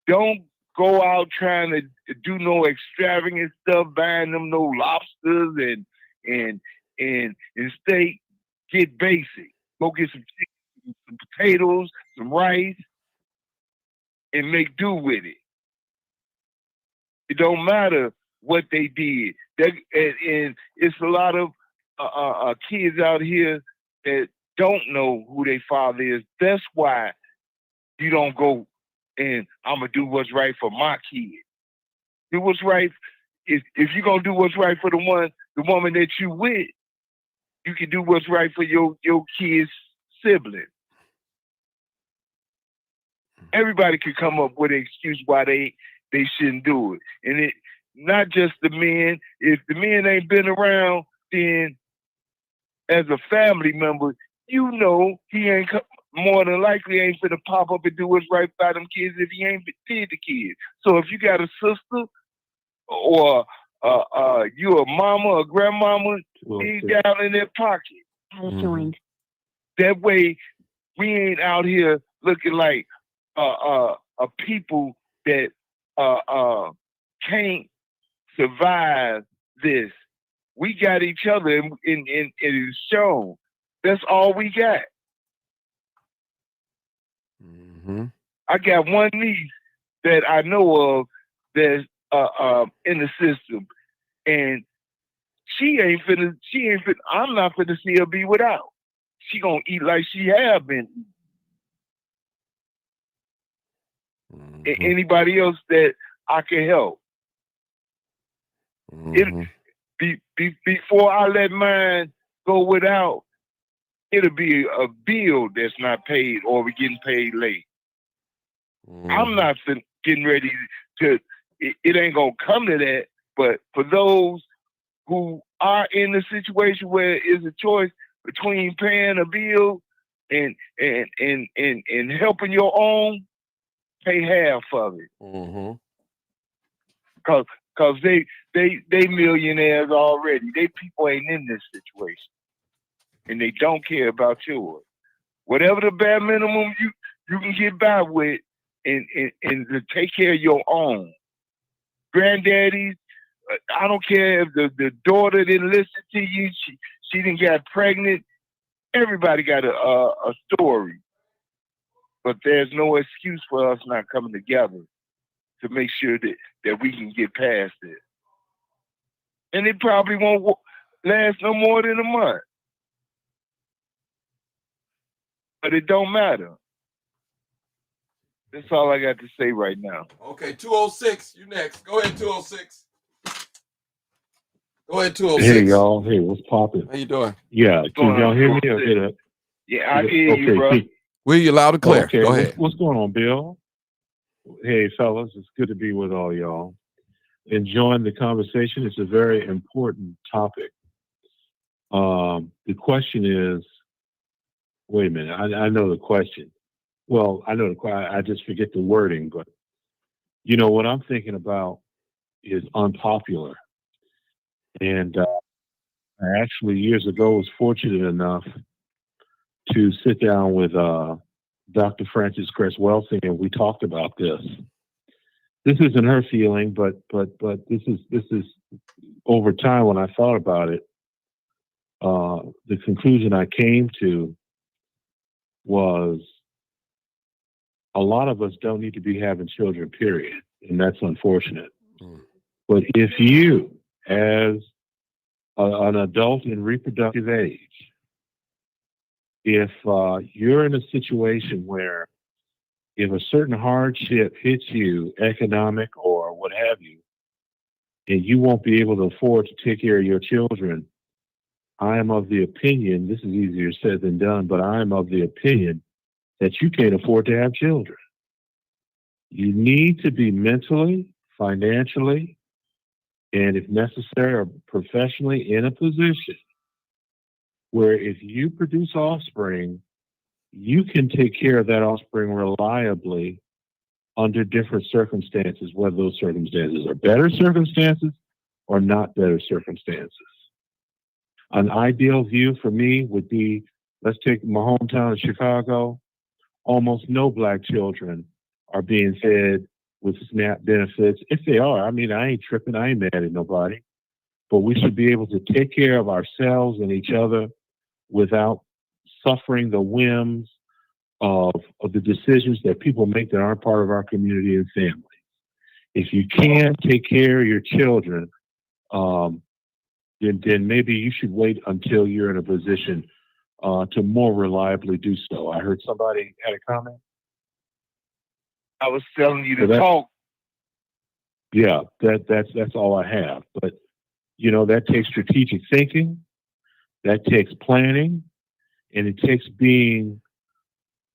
Don't go out trying to do no extravagant stuff, buying them no lobsters and steak. Get basic. Go get some chicken, some potatoes, some rice, and make do with it. It don't matter what they did. And it's a lot of kids out here that don't know who their father is. That's why you don't go and I'm gonna do what's right for my kid. Do what's right. If you're gonna do what's right for the woman that you with, you can do what's right for your kid's sibling. Everybody can come up with an excuse why they shouldn't do it. And it not just the men. If the men ain't been around, then as a family member, you know he ain't more than likely ain't gonna pop up and do what's right by them kids if he ain't did the kids. So if you got a sister or you a mama or grandmama, he's down in their pocket. Mm-hmm. That way, we ain't out here looking like a people that can't survive this. We got each other, and it is shown. That's all we got. Mm-hmm. I got one niece that I know of that's in the system, and she ain't finna. I'm not finna see her be without. She gonna eat like she have been. Mm-hmm. Anybody else that I can help. Mm-hmm. Before I let mine go without, it'll be a bill that's not paid or we're getting paid late. Mm-hmm. I'm not getting ready to, it ain't gonna come to that, but for those who are in the situation where it's a choice between paying a bill and helping your own, pay half of it. Mm-hmm. Cause they millionaires already. They people ain't in this situation. And they don't care about yours. Whatever the bare minimum you can get by with and to take care of your own. Granddaddies, I don't care if the daughter didn't listen to you, she didn't get pregnant. Everybody got a story. But there's no excuse for us not coming together to make sure that we can get past it. And it probably won't last no more than a month. But it don't matter. That's all I got to say right now. Okay, 206. You next. Go ahead, 206. Go ahead, 206. Hey y'all. Hey, what's poppin'? How you doing? Yeah, can y'all hear me? Or did it? Yeah, I hear you, bro. We hear you loud and clear. Okay, Go ahead. what's going on, Bill? Hey, fellas, it's good to be with all y'all. Enjoying the conversation. It's a very important topic. The question is, wait a minute. I know the question. Well, I know the question. I just forget the wording, but what I'm thinking about is unpopular. And I actually years ago was fortunate enough to sit down with Dr. Frances Cress Welsing, and we talked about this. This isn't her feeling, but this is over time when I thought about it. The conclusion I came to was a lot of us don't need to be having children, period, and that's unfortunate. Mm. But if you, as an adult in reproductive age, if you're in a situation where if a certain hardship hits you, economic or what have you, and you won't be able to afford to take care of your children, I am of the opinion, this is easier said than done, but I am of the opinion that you can't afford to have children. You need to be mentally, financially, and if necessary, or professionally in a position where if you produce offspring, you can take care of that offspring reliably under different circumstances, whether those circumstances are better circumstances or not better circumstances. An ideal view for me would be, let's take my hometown of Chicago. Almost no black children are being fed with SNAP benefits. If they are, I mean, I ain't tripping. I ain't mad at nobody. But we should be able to take care of ourselves and each other without suffering the whims of the decisions that people make that aren't part of our community and family. If you can't take care of your children, then maybe you should wait until you're in a position to more reliably do so. I heard somebody had a comment. I was telling you So to talk. Yeah, that's all I have. But that takes strategic thinking, that takes planning, and it takes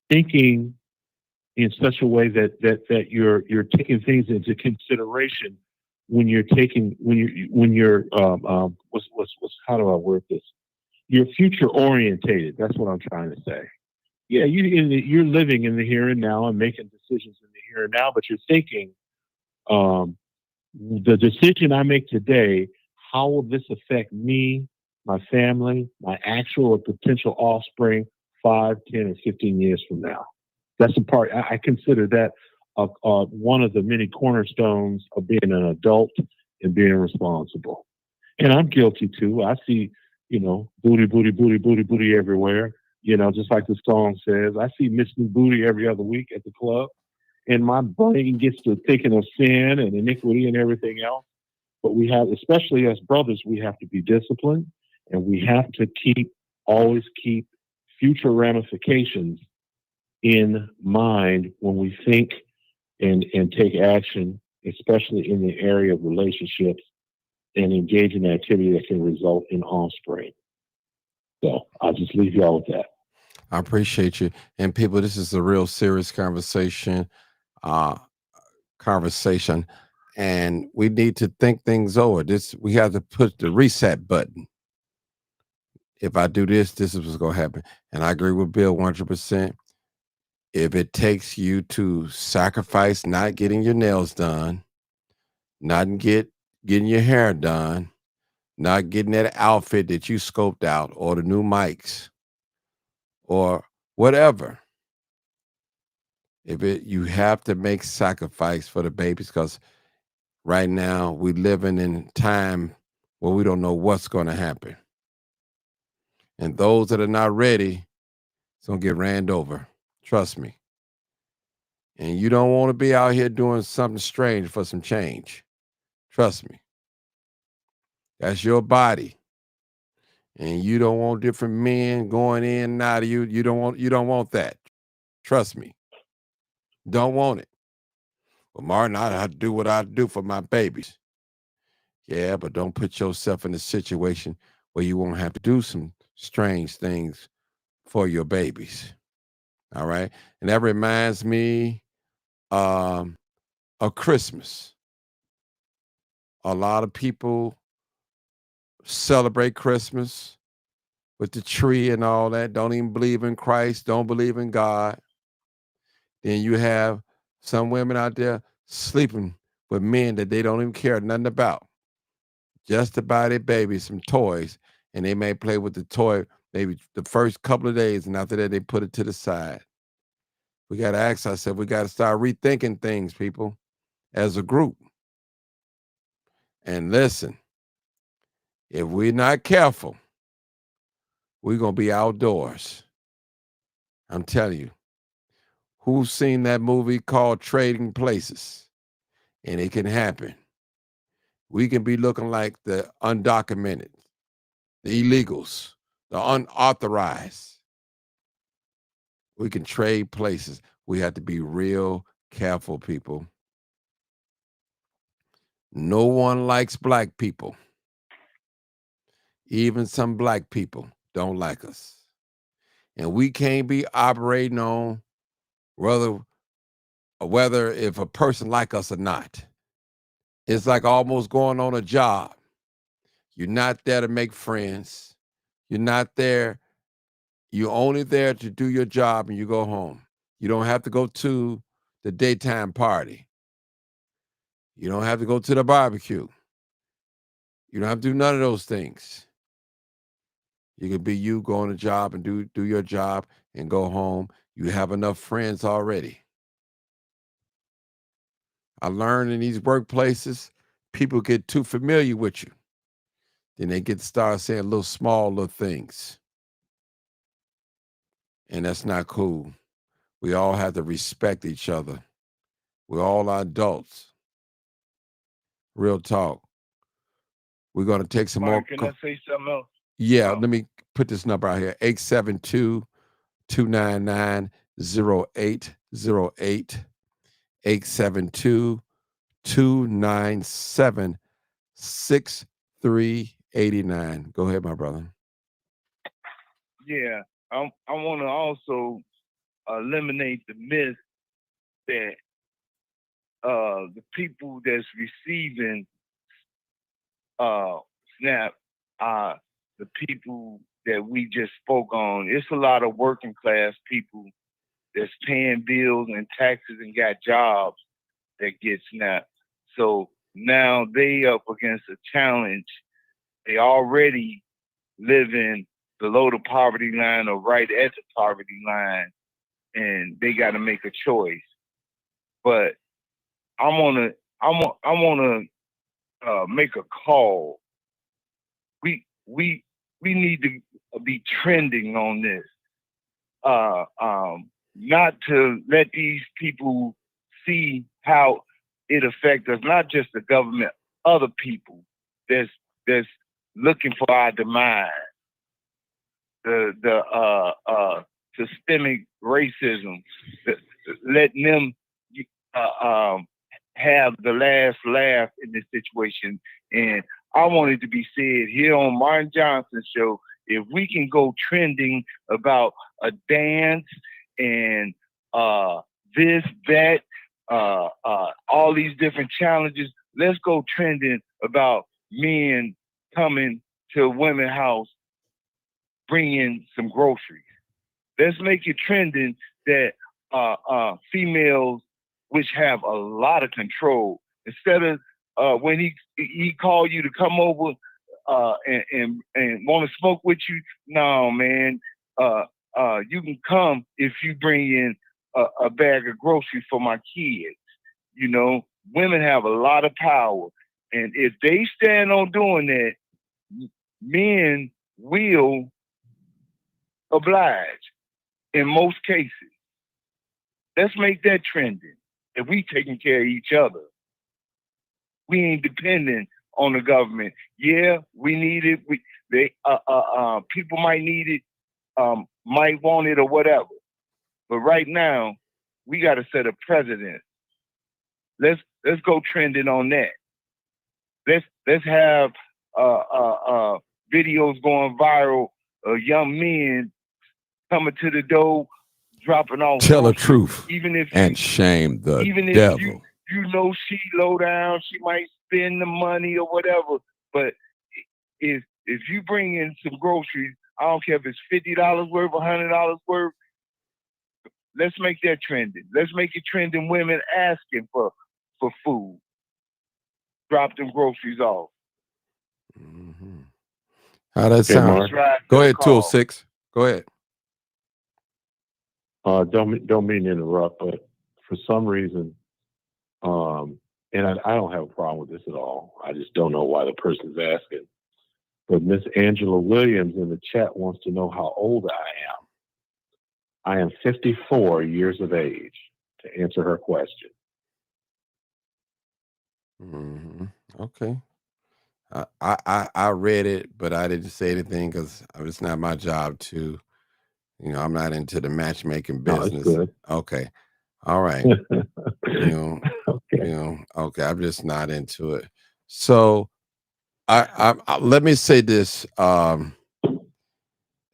thinking in such a way that you're taking things into consideration when you're what's how do I word this? You're future orientated. That's what I'm trying to say. Yeah, you're living in the here and now and making decisions in the here and now, but you're thinking, the decision I make today, how will this affect me, my family, my actual or potential offspring 5, 10, or 15 years from now? That's the part I consider that one of the many cornerstones of being an adult and being responsible. And I'm guilty too. I see, booty, booty, booty, booty, booty everywhere. Just like the song says, I see Miss New Booty every other week at the club. And my brain gets to thinking of sin and iniquity and everything else. But we have, especially as brothers, we have to be disciplined and we have to always keep future ramifications in mind when we think and take action, especially in the area of relationships and engage in activity that can result in offspring. So I'll just leave y'all with that. I appreciate you. And people, this is a real serious uh, conversation, and we need to think things over. We have to push the reset button. If I do this, this is what's going to happen. And I agree with Bill 100%. If it takes you to sacrifice not getting your nails done, not getting your hair done, not getting that outfit that you scoped out, or the new mics, or whatever. You have to make sacrifice for the babies, because right now we living in time where we don't know what's going to happen, and those that are not ready, it's gonna get ran over. Trust me. And you don't want to be out here doing something strange for some change. Trust me. That's your body. And you don't want different men going in and out of you. You don't want that. Trust me. Don't want it. Well, Martin, I have to do what I do for my babies. Yeah, but don't put yourself in a situation where you won't have to do some strange things for your babies. All right. And that reminds me um, of Christmas. A lot of people celebrate Christmas, with the tree and all that, don't even believe in Christ, don't believe in God. Then you have some women out there sleeping with men that they don't even care nothing about, just to buy their baby some toys, and they may play with the toy maybe the first couple of days, and after that they put it to the side. We got to ask ourselves, we got to start rethinking things, people, as a group. And listen, if we're not careful, we're going to be outdoors. I'm telling you. Who's seen that movie called Trading Places? And it can happen. We can be looking like the undocumented, the illegals, the unauthorized. We can trade places. We have to be real careful, people. No one likes black people. Even some black people don't like us. And we can't be operating on whether if a person like us or not. It's like almost going on a job. You're not there to make friends. You're not there. You're only there to do your job and you go home. You don't have to go to the daytime party. You don't have to go to the barbecue. You don't have to do none of those things. You can be you, go on a job and do your job and go home. You have enough friends already. I learned in these workplaces, people get too familiar with you. Then they get to start saying little things. And that's not cool. We all have to respect each other. We're all adults. Real talk. We're going to take some more. Can I say something else? Yeah, let me put this number out here. 872-299-0808. 872-297-6389. Go ahead, my brother. Yeah, I want to also eliminate the myth that the people that's receiving SNAP are the people that we just spoke on. It's a lot of working class people that's paying bills and taxes and got jobs that get SNAP. So now they up against a challenge. They already living below the poverty line or right at the poverty line, and they got to make a choice. But I wanna make a call. We need to be trending on this. Not to let these people see how it affects us, not just the government, other people that's looking for our demise. The systemic racism, letting them have the last laugh in this situation. And I want it to be said here on Martin Johnson's show, if we can go trending about a dance and this, that, all these different challenges, let's go trending about men coming to a women's house bringing some groceries. Let's make it trending that females, which have a lot of control, instead of when he called you to come over and want to smoke with you, no, man, you can come if you bring in a bag of groceries for my kids. You know, women have a lot of power, and if they stand on doing that, men will oblige in most cases. Let's make that trending. If we taking care of each other, we ain't dependent on the government. Yeah, we need it. People might need it, might want it or whatever. But right now, we got to set a precedent. Let's go trending on that. Let's have videos going viral of young men coming to the door, dropping off. Tell the truth, even if and shame the devil. You know she low down, she might spend the money or whatever. But if you bring in some groceries, I don't care if it's $50 worth, $100 worth. Let's make that trending. Let's make it trending. Women asking for food. Drop them groceries off. Mm-hmm. How that Okay, sound? Mark. Go ahead, 206. Go ahead. Don't mean to interrupt, but for some reason, and I don't have a problem with this at all. I just don't know why the person's asking. But Miss Angela Williams in the chat wants to know how old I am. I am 54 years of age, to answer her question. Mm-hmm. Okay. I read it, but I didn't say anything because it's not my job to, I'm not into the matchmaking No, it's business. good. Okay. All right. Okay. Okay. I'm just not into it. So I let me say this.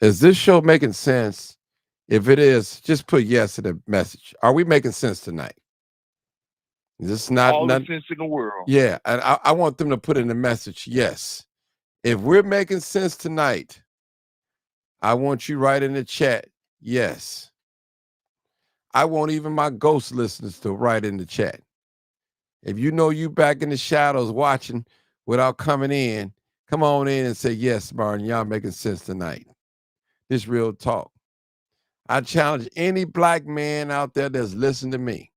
Is this show making sense? If it is, just put yes in the message. Are we making sense tonight? This is not All the sense in the world. Yeah, and I want them to put in the message, yes. If we're making sense tonight, I want you right in the chat, yes. I want even my ghost listeners to write in the chat. If you know you back in the shadows watching without coming in, come on in and say, yes, Martin, y'all making sense tonight. This real talk. I challenge any black man out there that's listening to me.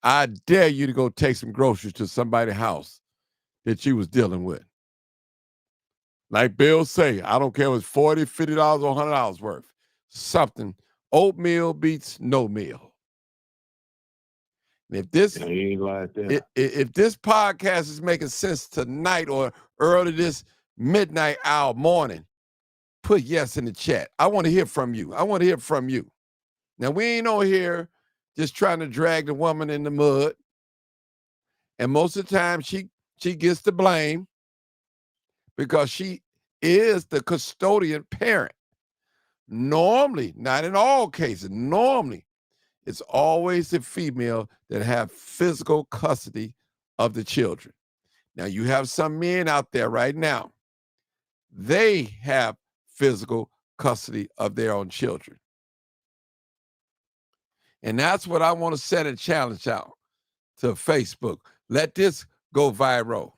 I dare you to go take some groceries to somebody's house that you was dealing with. Like Bill say, I don't care if it's $40, $50, or $100 worth. Something. Oatmeal beats no meal. And if this if this podcast is making sense tonight or early this midnight hour morning, put yes in the chat. I want to hear from you. I want to hear from you. Now, we ain't on here just trying to drag the woman in the mud. And most of the time, she gets the blame because she is the custodian parent. Normally, not in all cases, normally, it's always the female that have physical custody of the children. Now, you have some men out there right now. They have physical custody of their own children. And that's what I want to set a challenge out to Facebook. Let this go viral.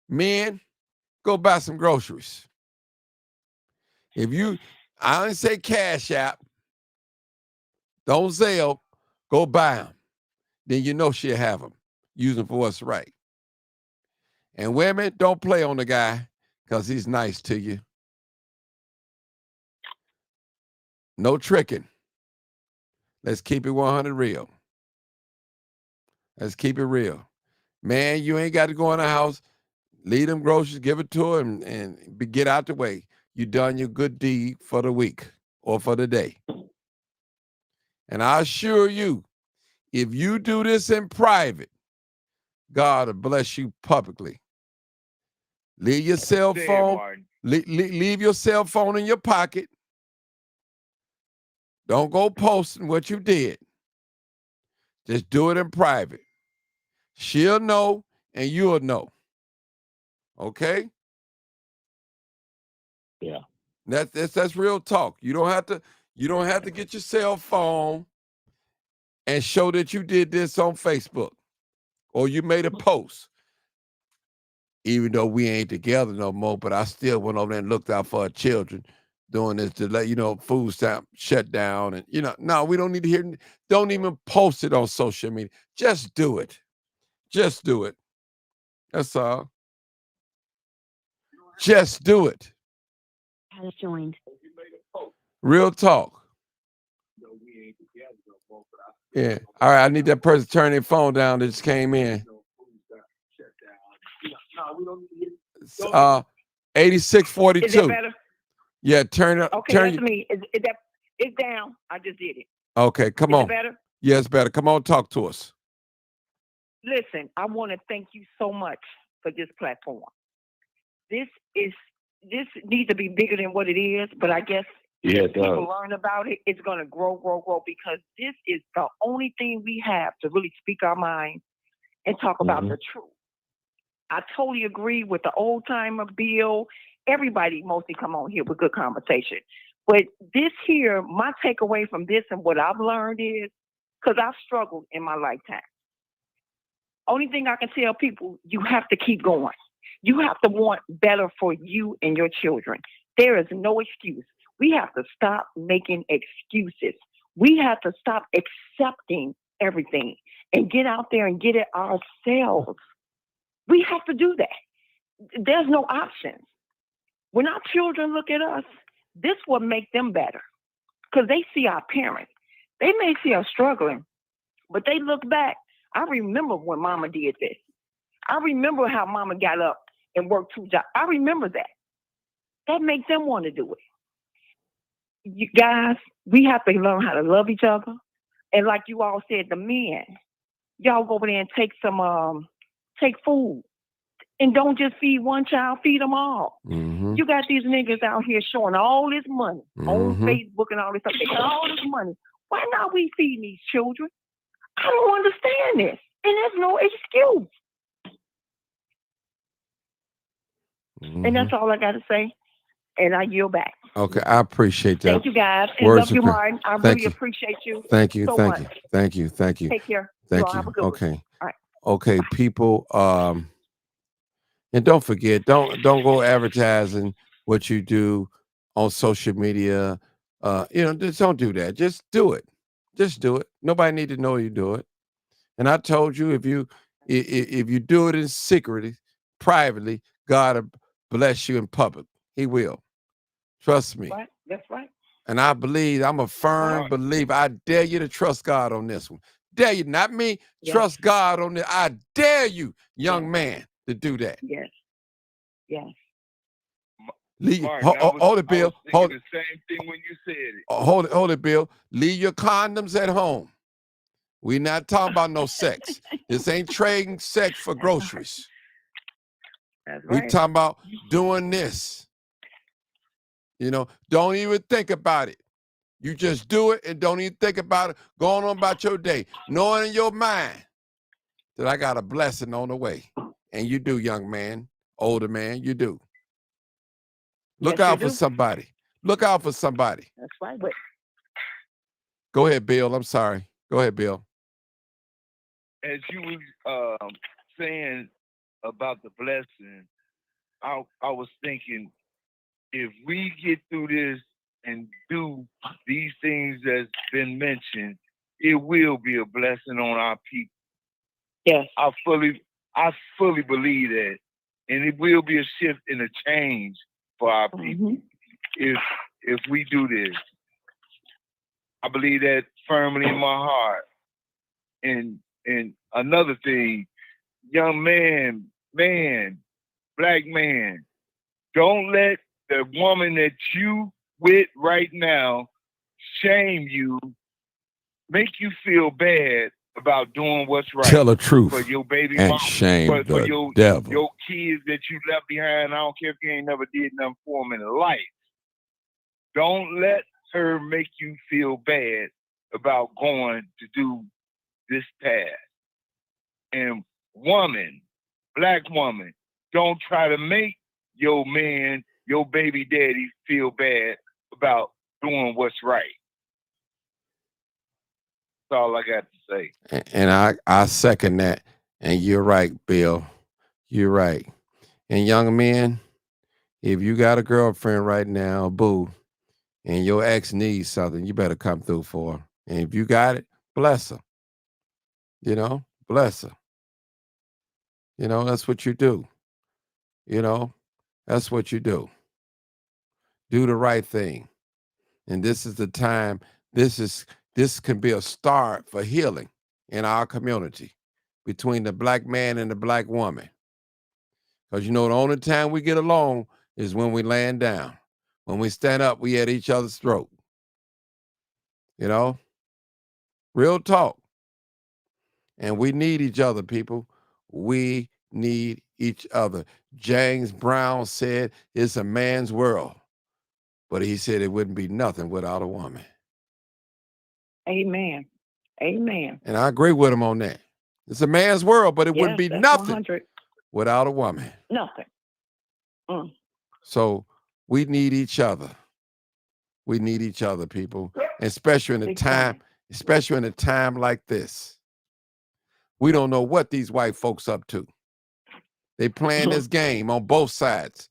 Men, go buy some groceries. If you, I didn't say Cash App, don't Zelle, go buy them. Then you know she'll have them. Use them for what's right. And women, don't play on the guy because he's nice to you. No tricking. Let's keep it 100 real. Let's keep it real. Man, you ain't got to go in the house. Leave them groceries, give it to him, and get out the way. You done your good deed for the week or for the day. And I assure you, if you do this in private, God will bless you publicly. Leave your cell phone. Leave your cell phone in your pocket. Don't go posting what you did. Just do it in private. She'll know and you'll know. Okay? Yeah. That's real talk. You don't have to get your cell phone and show that you did this on Facebook or you made a post. Even though we ain't together no more, but I still went over there and looked out for our children doing this to let food stamp shut down. And no, we don't need to hear. Don't even post it on social media. Just do it. Just do it. That's all. Just do it. Has joined. Real talk. Yeah. All right. I need that person to turn their phone down that just came in. 8642. Is that better? Yeah, turn it. Okay, that's me. It's down. I just did it. Okay, come on. Is it better? Yeah, it's better. Come on, talk to us. Listen, I want to thank you so much for this platform. This needs to be bigger than what it is, but I guess if people learn about it, it's going to grow, because this is the only thing we have to really speak our mind and talk about the truth. I totally agree with the old timer Bill. Everybody mostly come on here with good conversation. But this here, my takeaway from this and what I've learned is, because I've struggled in my lifetime. Only thing I can tell people, you have to keep going. You have to want better for you and your children. There is no excuse. We have to stop making excuses. We have to stop accepting everything and get out there and get it ourselves. We have to do that. There's no options. When our children look at us, this will make them better because they see our parents. They may see us struggling, but they look back. I remember when mama did this. I remember how mama got up and worked 2 jobs. I remember that. That makes them want to do it. You guys, we have to learn how to love each other. And like you all said, the men, y'all go over there and take food. And don't just feed one child, feed them all. Mm-hmm. You got these niggas out here showing all this money on Facebook and all this stuff. They got all this money. Why not we feeding these children? I don't understand this. And there's no excuse. And that's all I got to say. And I yield back. Okay, I appreciate that. Thank you, guys. And Words love you, of Martin. I really appreciate you. Thank you, so thank much. you, thank you, thank you. Take care. Thank you. you. Have a good Okay. one. All right. Okay, people, and don't forget, don't go advertising what you do on social media. Just don't do that. Just do it. Just do it. Nobody need to know you do it. And I told you, if you do it in secret, privately, God will bless you in public. He will. Trust me. Right. That's right. And I believe, I'm a firm believer. I dare you to trust God on this one. Dare you, not me. Yes. Trust God on this. I dare you, young man, to do that. Yes. Yes. Martin, hold it, Bill. Hold the same thing when you said it. Hold it, Bill. Leave your condoms at home. We not talking about no sex. This ain't trading sex for groceries. That's right. We talking about doing this. Don't even think about it. You just do it and don't even think about it. Going on about your day, knowing in your mind that I got a blessing on the way. And you do, young man, older man, you do. Look out for somebody. Look out for somebody. That's right. Go ahead, Bill. I'm sorry. Go ahead, Bill. As you was saying about the blessing, I was thinking, if we get through this and do these things that's been mentioned, it will be a blessing on our people. Yes. I fully believe that. And it will be a shift and a change for our people if we do this. I believe that firmly in my heart. And another thing, young man, black man, don't let the woman that you with right now shame you, make you feel bad about doing what's right. Tell the truth for your baby and mama, shame for the your devil. Your kids that you left behind. I don't care if you ain't never did nothing for them in life. Don't let her make you feel bad about going to do this path. And woman, black woman, don't try to make your man, your baby daddy feel bad about doing what's right. That's all I got to say. And I second that. And you're right, Bill. You're right. And young men, if you got a girlfriend right now, boo, and your ex needs something, you better come through for her. And if you got it, bless her. Bless her. That's what you do. That's what you do. Do the right thing. And this is the time, this can be a start for healing in our community between the black man and the black woman. Because the only time we get along is when we laying down. When we stand up, we at each other's throat. Real talk. And we need each other, people. We need each other. James Brown said it's a man's world, but he said it wouldn't be nothing without a woman. Amen. Amen. And I agree with him on that. It's a man's world, but it wouldn't be nothing without a woman. Nothing. So we need each other. We need each other, people, especially in a time like this. We don't know what these white folks up to. They playing this game on both sides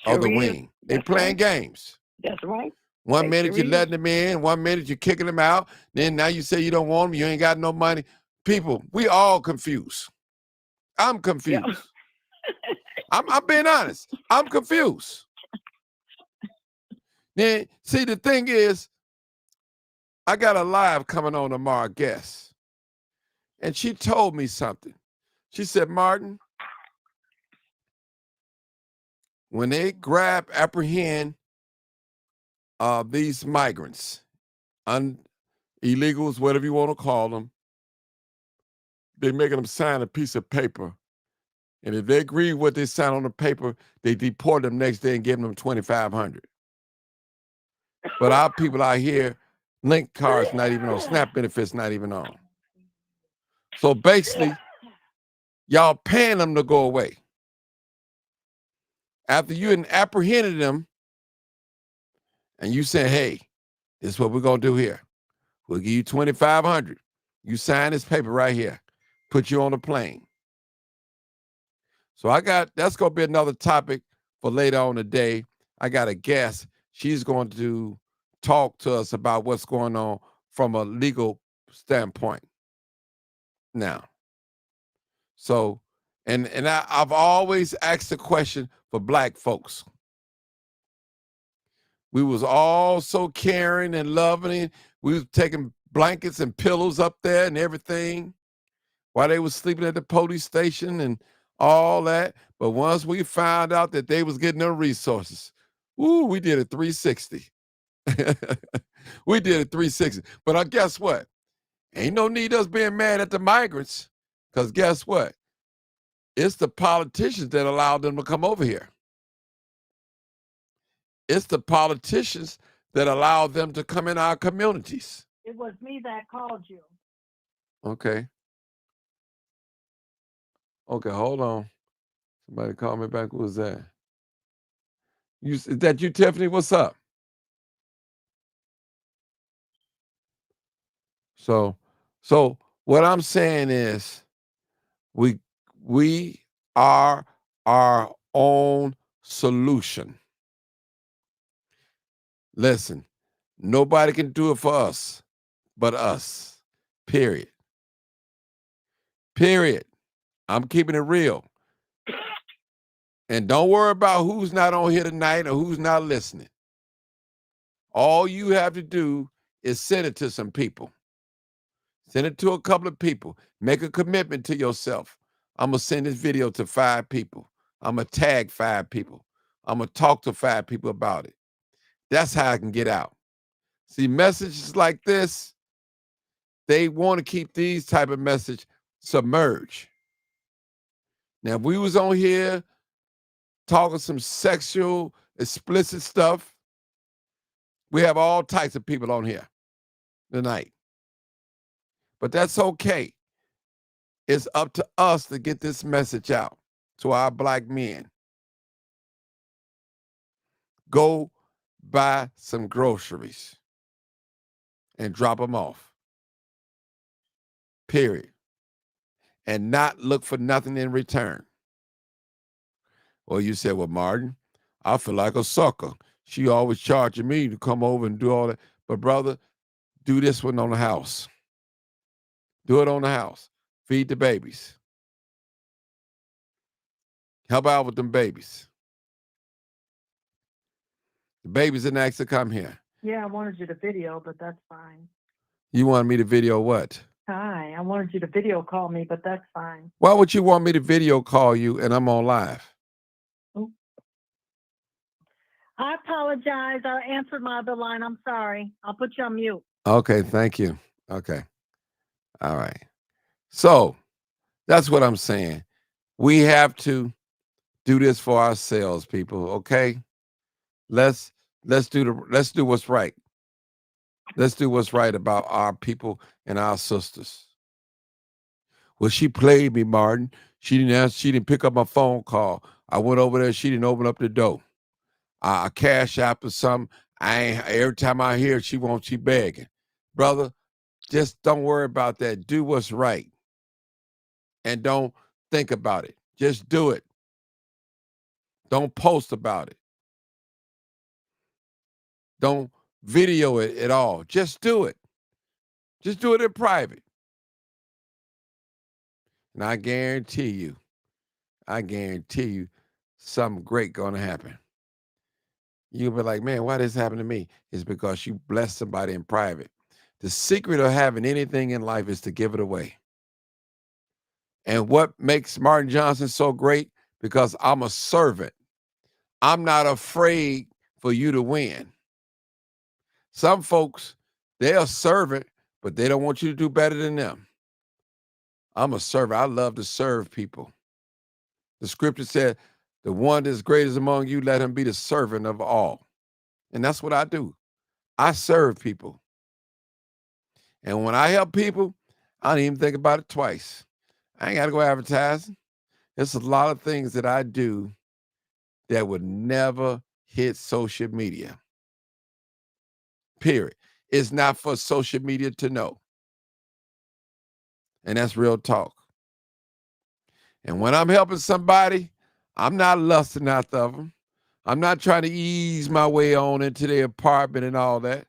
of the wing. They playing games. That's right. One minute you're letting them in, 1 minute you're kicking them out. Then now you say you don't want them, you ain't got no money. People, we all confused. I'm confused. Yeah. I'm being honest. I'm confused. Then, see, the thing is, I got a live coming on tomorrow, guest. And she told me something. She said, Martin, when they apprehend these migrants, illegals, whatever you want to call them, they're making them sign a piece of paper. And if they agree with what they sign on the paper, they deport them next day and give them $2,500. But our people out here, link cards not even on, SNAP benefits not even on. So basically, y'all paying them to go away. After you had apprehended them, and you said, hey, this is what we're going to do here. We'll give you $2,500. You sign this paper right here. Put you on a plane. So that's going to be another topic for later on today. I got a guest. She's going to talk to us about what's going on from a legal standpoint now. So, and I've always asked the question for black folks. We was all so caring and loving. We was taking blankets and pillows up there and everything while they was sleeping at the police station and all that. But once we found out that they was getting their resources, we did a 360. We did a 360. But guess what? Ain't no need us being mad at the migrants, because guess what? It's the politicians that allowed them to come over here. It's the politicians that allowed them to come in our communities. It was me that called you. Okay. Okay, hold on. Somebody called me back. Who was that? Is that you, Tiffany? What's up? So what I'm saying is we are our own solution. Listen, nobody can do it for us but us. Period. Period. I'm keeping it real. And don't worry about who's not on here tonight or who's not listening. All you have to do is send it to some people. Send it to a couple of people. Make a commitment to yourself. I'm going to send this video to 5 people. I'm going to tag 5 people. I'm going to talk to 5 people about it. That's how I can get out. See, messages like this, they want to keep these type of message submerged. Now, if we was on here talking some sexual, explicit stuff, we have all types of people on here tonight. But that's okay. It's up to us to get this message out to our black men. Go buy some groceries and drop them off. Period. And not look for nothing in return. Well, you said, well, Martin, I feel like a sucker. She always charging me to come over and do all that. But brother, do this one on the house. Do it on the house. Feed the babies. Help out with them babies. The babies didn't ask to come here. Yeah, I wanted you to video, but that's fine. You wanted me to video what? Hi, I wanted you to video call me, but that's fine. Why would you want me to video call you and I'm on live? I apologize. I answered my other line. I'm sorry. I'll put you on mute. Okay, thank you. Okay. All right. So that's what I'm saying. We have to do this for ourselves, people, okay? Let's do what's right. Let's do what's right about our people and our sisters. Well, she played me, Martin. She didn't answer. She didn't pick up my phone call. I went over there. She didn't open up the door. A cash app or something. Every time I hear it, she begging. Brother, just don't worry about that. Do what's right. And don't think about it. Just do it. Don't post about it. Don't video it at all. Just do it. Just do it in private. And I guarantee you, something great gonna happen. You'll be like, man, why this happened to me? It's because you blessed somebody in private. The secret of having anything in life is to give it away. And what makes Martin Johnson so great? Because I'm a servant. I'm not afraid for you to win. Some folks, they're a servant, but they don't want you to do better than them. I'm a servant. I love to serve people. The scripture said, the one that's greatest among you, let him be the servant of all. And that's what I do. I serve people. And when I help people, I don't even think about it twice. I ain't got to go advertising. There's a lot of things that I do that would never hit social media. Period. It's not for social media to know. And that's real talk. And when I'm helping somebody, I'm not lusting after them. I'm not trying to ease my way on into their apartment and all that.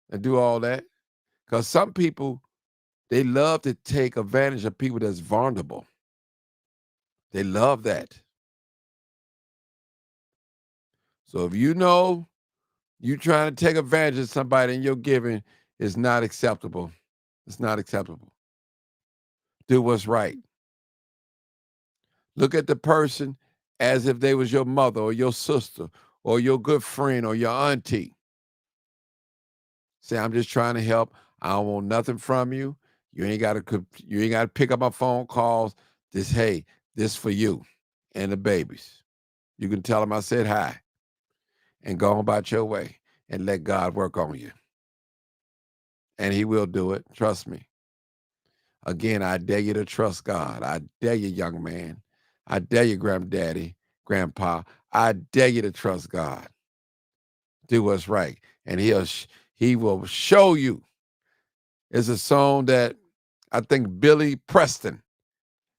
And do all that. Because some people, they love to take advantage of people that's vulnerable. They love that. So if you know you trying to take advantage of somebody and your giving is not acceptable. It's not acceptable. Do what's right. Look at the person as if they was your mother or your sister or your good friend or your auntie. Say, I'm just trying to help. I don't want nothing from you. You ain't got to pick up my phone calls. This for you and the babies. You can tell them I said hi and go on about your way and let God work on you. And he will do it. Trust me. Again, I dare you to trust God. I dare you, young man. I dare you, granddaddy, grandpa. I dare you to trust God. Do what's right. And he will show you. It's a song that I think Billy Preston,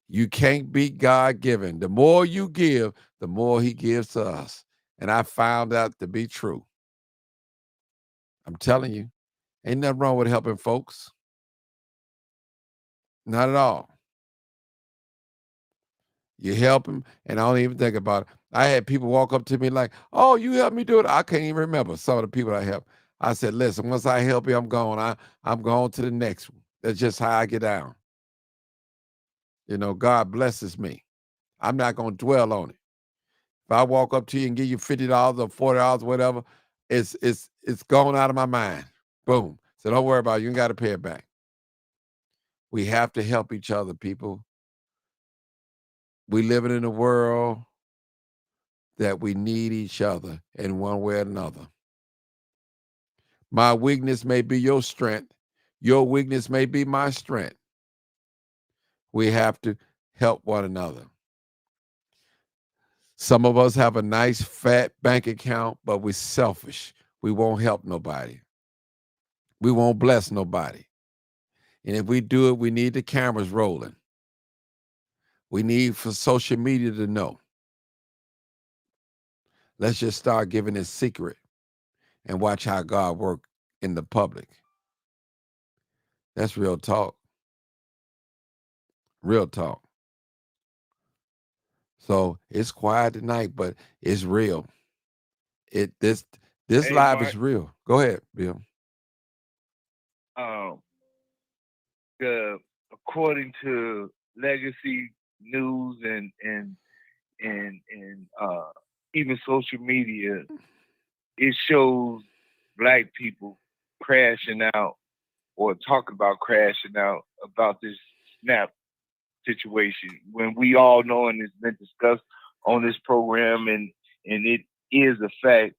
you can't beat God given. The more you give, the more he gives to us. And I found that to be true. I'm telling you, ain't nothing wrong with helping folks. Not at all. You help them, and I don't even think about it. I had people walk up to me like, oh, you helped me do it. I can't even remember some of the people I helped. I said, listen, once I help you, I'm gone. I'm going to the next one. That's just how I get down. You know, God blesses me. I'm not going to dwell on it. If I walk up to you and give you $50 or $40, whatever, it's gone out of my mind. Boom. So don't worry about it. You ain't got to pay it back. We have to help each other, people. We living in a world that we need each other in one way or another. My weakness may be your strength. Your weakness may be my strength. We have to help one another. Some of us have a nice fat bank account, but we're selfish. We won't help nobody. We won't bless nobody. And if we do it, we need the cameras rolling. We need for social media to know. Let's just start giving it secret and watch how God works in the public. That's real talk. Real talk. So it's quiet tonight, but it's real. This Hey, live Mark, is real. Go ahead, Bill. um, according to Legacy News and even social media, it shows black people crashing out or talk about crashing out about this SNAP situation when we all know and it's been discussed on this program and it is a fact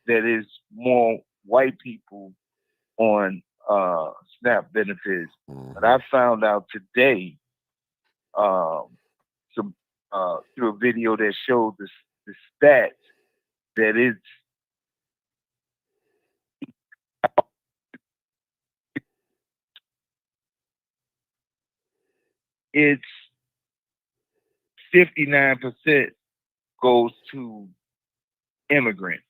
that is more white people on SNAP benefits. But I found out today some through a video that showed the stats that it's 59% goes to immigrants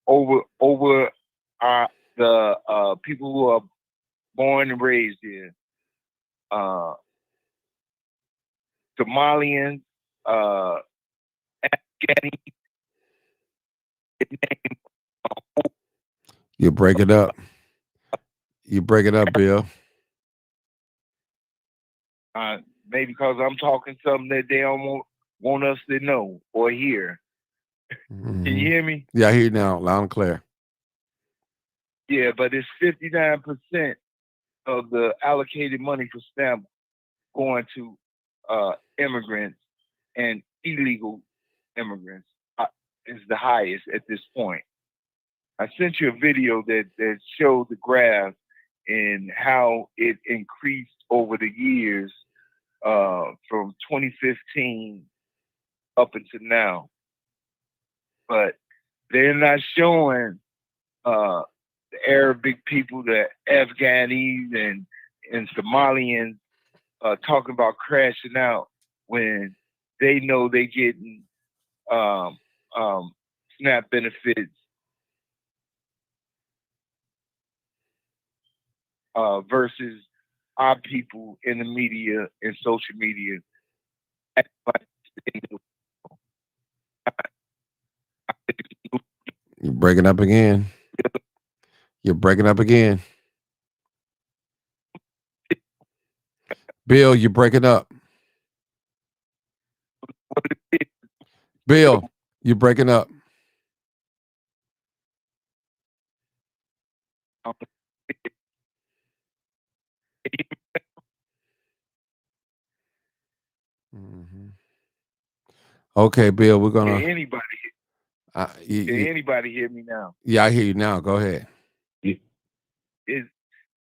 over the people who are born and raised here. Somalians, Afghani. You break it up. You break it up, Bill. Maybe because I'm talking something that they don't want us to know or hear. Mm-hmm. Can you hear me? Yeah, I hear you now, loud and clear. Yeah, but it's 59% of the allocated money for SNAP going to immigrants and illegal immigrants is the highest at this point. I sent you a video that showed the graph and how it increased over the years from 2015 up until now. But they're not showing the Arabic people, the Afghanis and Somalians talking about crashing out when they know they getting SNAP benefits versus our people in the media and social media. You're breaking up again. You're breaking up again. Bill, you're breaking up. Bill, you're breaking up. Mm-hmm. Okay, Bill, we're gonna. Can anybody hear me now? Yeah, I hear you now. Go ahead.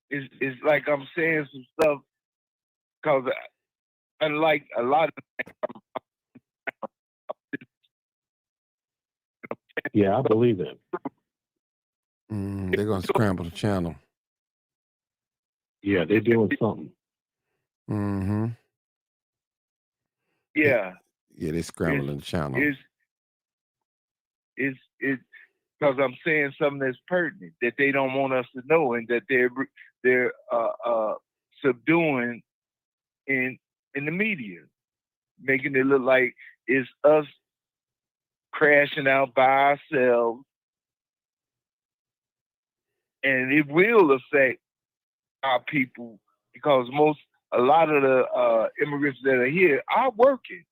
It's like I'm saying some stuff because unlike a lot of Yeah, I believe that. They're gonna scramble the channel. Yeah, they're doing something. Mm-hmm. Yeah. Yeah, they're scrambling the channel. It's because I'm saying something that's pertinent that they don't want us to know, and that they're subduing in the media, making it look like it's us crashing out by ourselves, and it will affect our people because a lot of the immigrants that are here are working,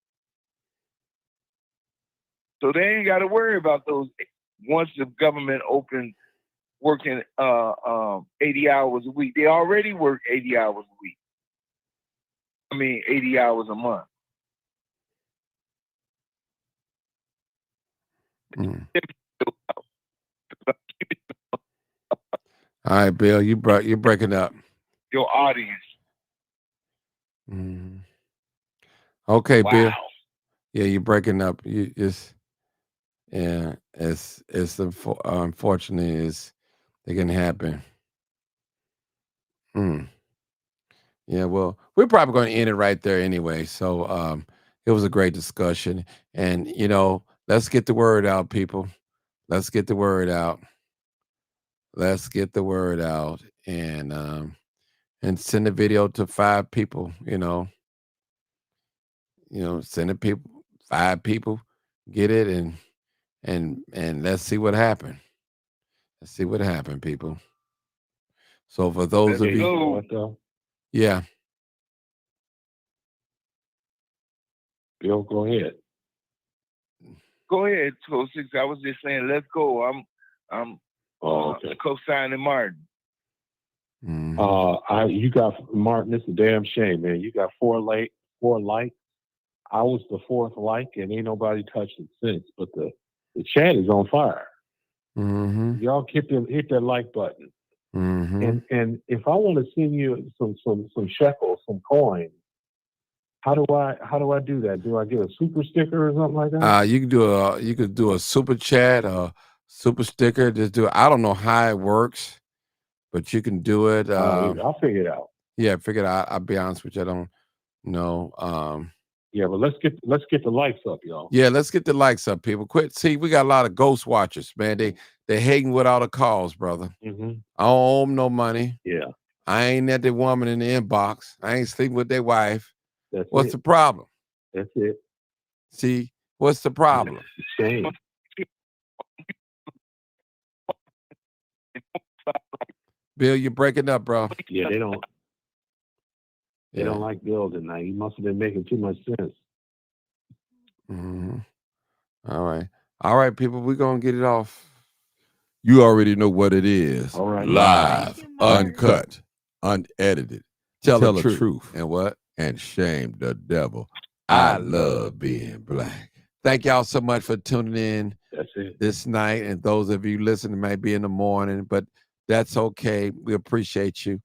so they ain't got to worry about those once the government opens working 80 hours a week. They already work 80 hours a week. 80 hours a month. All right, Bill, you're breaking up. Your audience. Mm-hmm. Okay, wow. Bill. Yeah, you're breaking up. It's unfortunate as it can happen. Yeah, well, we're probably going to end it right there anyway. So it was a great discussion, and let's get the word out, people. Let's get the word out. Let's get the word out, and send the video to 5 people. Send it people 5 people, get it, and let's see what happened. Let's see what happened, people. So for those of you, yeah, Bill, go ahead. Go ahead, 206. I was just saying, let's go. I'm co-signing Martin. You got Martin. It's a damn shame, man. You got 4 likes. I was the 4th like, and ain't nobody touched it since. But the chat is on fire. Mm-hmm. Y'all hit that like button. Mm-hmm. And if I want to send you some shekels, some coins, How do I do that? Do I get a super sticker or something like that? You could do a super chat, a super sticker. Just do it. I don't know how it works, but you can do it. I'll figure it out. Yeah, figure it out. I'll be honest with you. I don't know. Yeah, but let's get the likes up, y'all. Yeah, let's get the likes up, people. Quit. See, we got a lot of ghost watchers, man. They hating without a cause, brother. Mm-hmm. I don't owe them no money. Yeah, I ain't at the woman in the inbox. I ain't sleeping with their wife. that's What's it. the problem? That's it. See, what's the problem? Shame. Bill, you're breaking up, bro. Yeah, they don't. They don't like Bill tonight. He must have been making too much sense. Mm-hmm. All right, people. We're gonna get it off. You already know what it is. All right. Live, you, uncut, unedited. Tell the truth. truth. And what? And shame the devil. I love being black. Thank y'all so much for tuning in That's it. this night. And those of you listening may be in the morning, but that's okay. We appreciate you.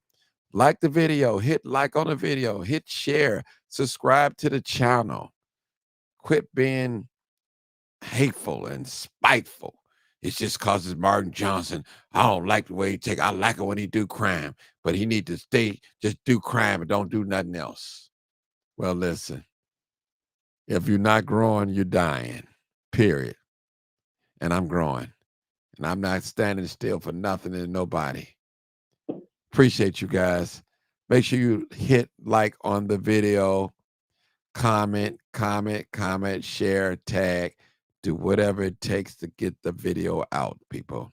Like the video, hit like on the video, hit share, subscribe to the channel. Quit being hateful and spiteful. It's just cause it's Martin Johnson. I don't like the way he take. I like it when he do crime, but he need to just do crime and don't do nothing else. Well, listen, if you're not growing, you're dying, period. And I'm growing, and I'm not standing still for nothing and nobody. Appreciate you guys. Make sure you hit like on the video, comment, share, tag, do whatever it takes to get the video out, people.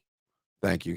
Thank you guys.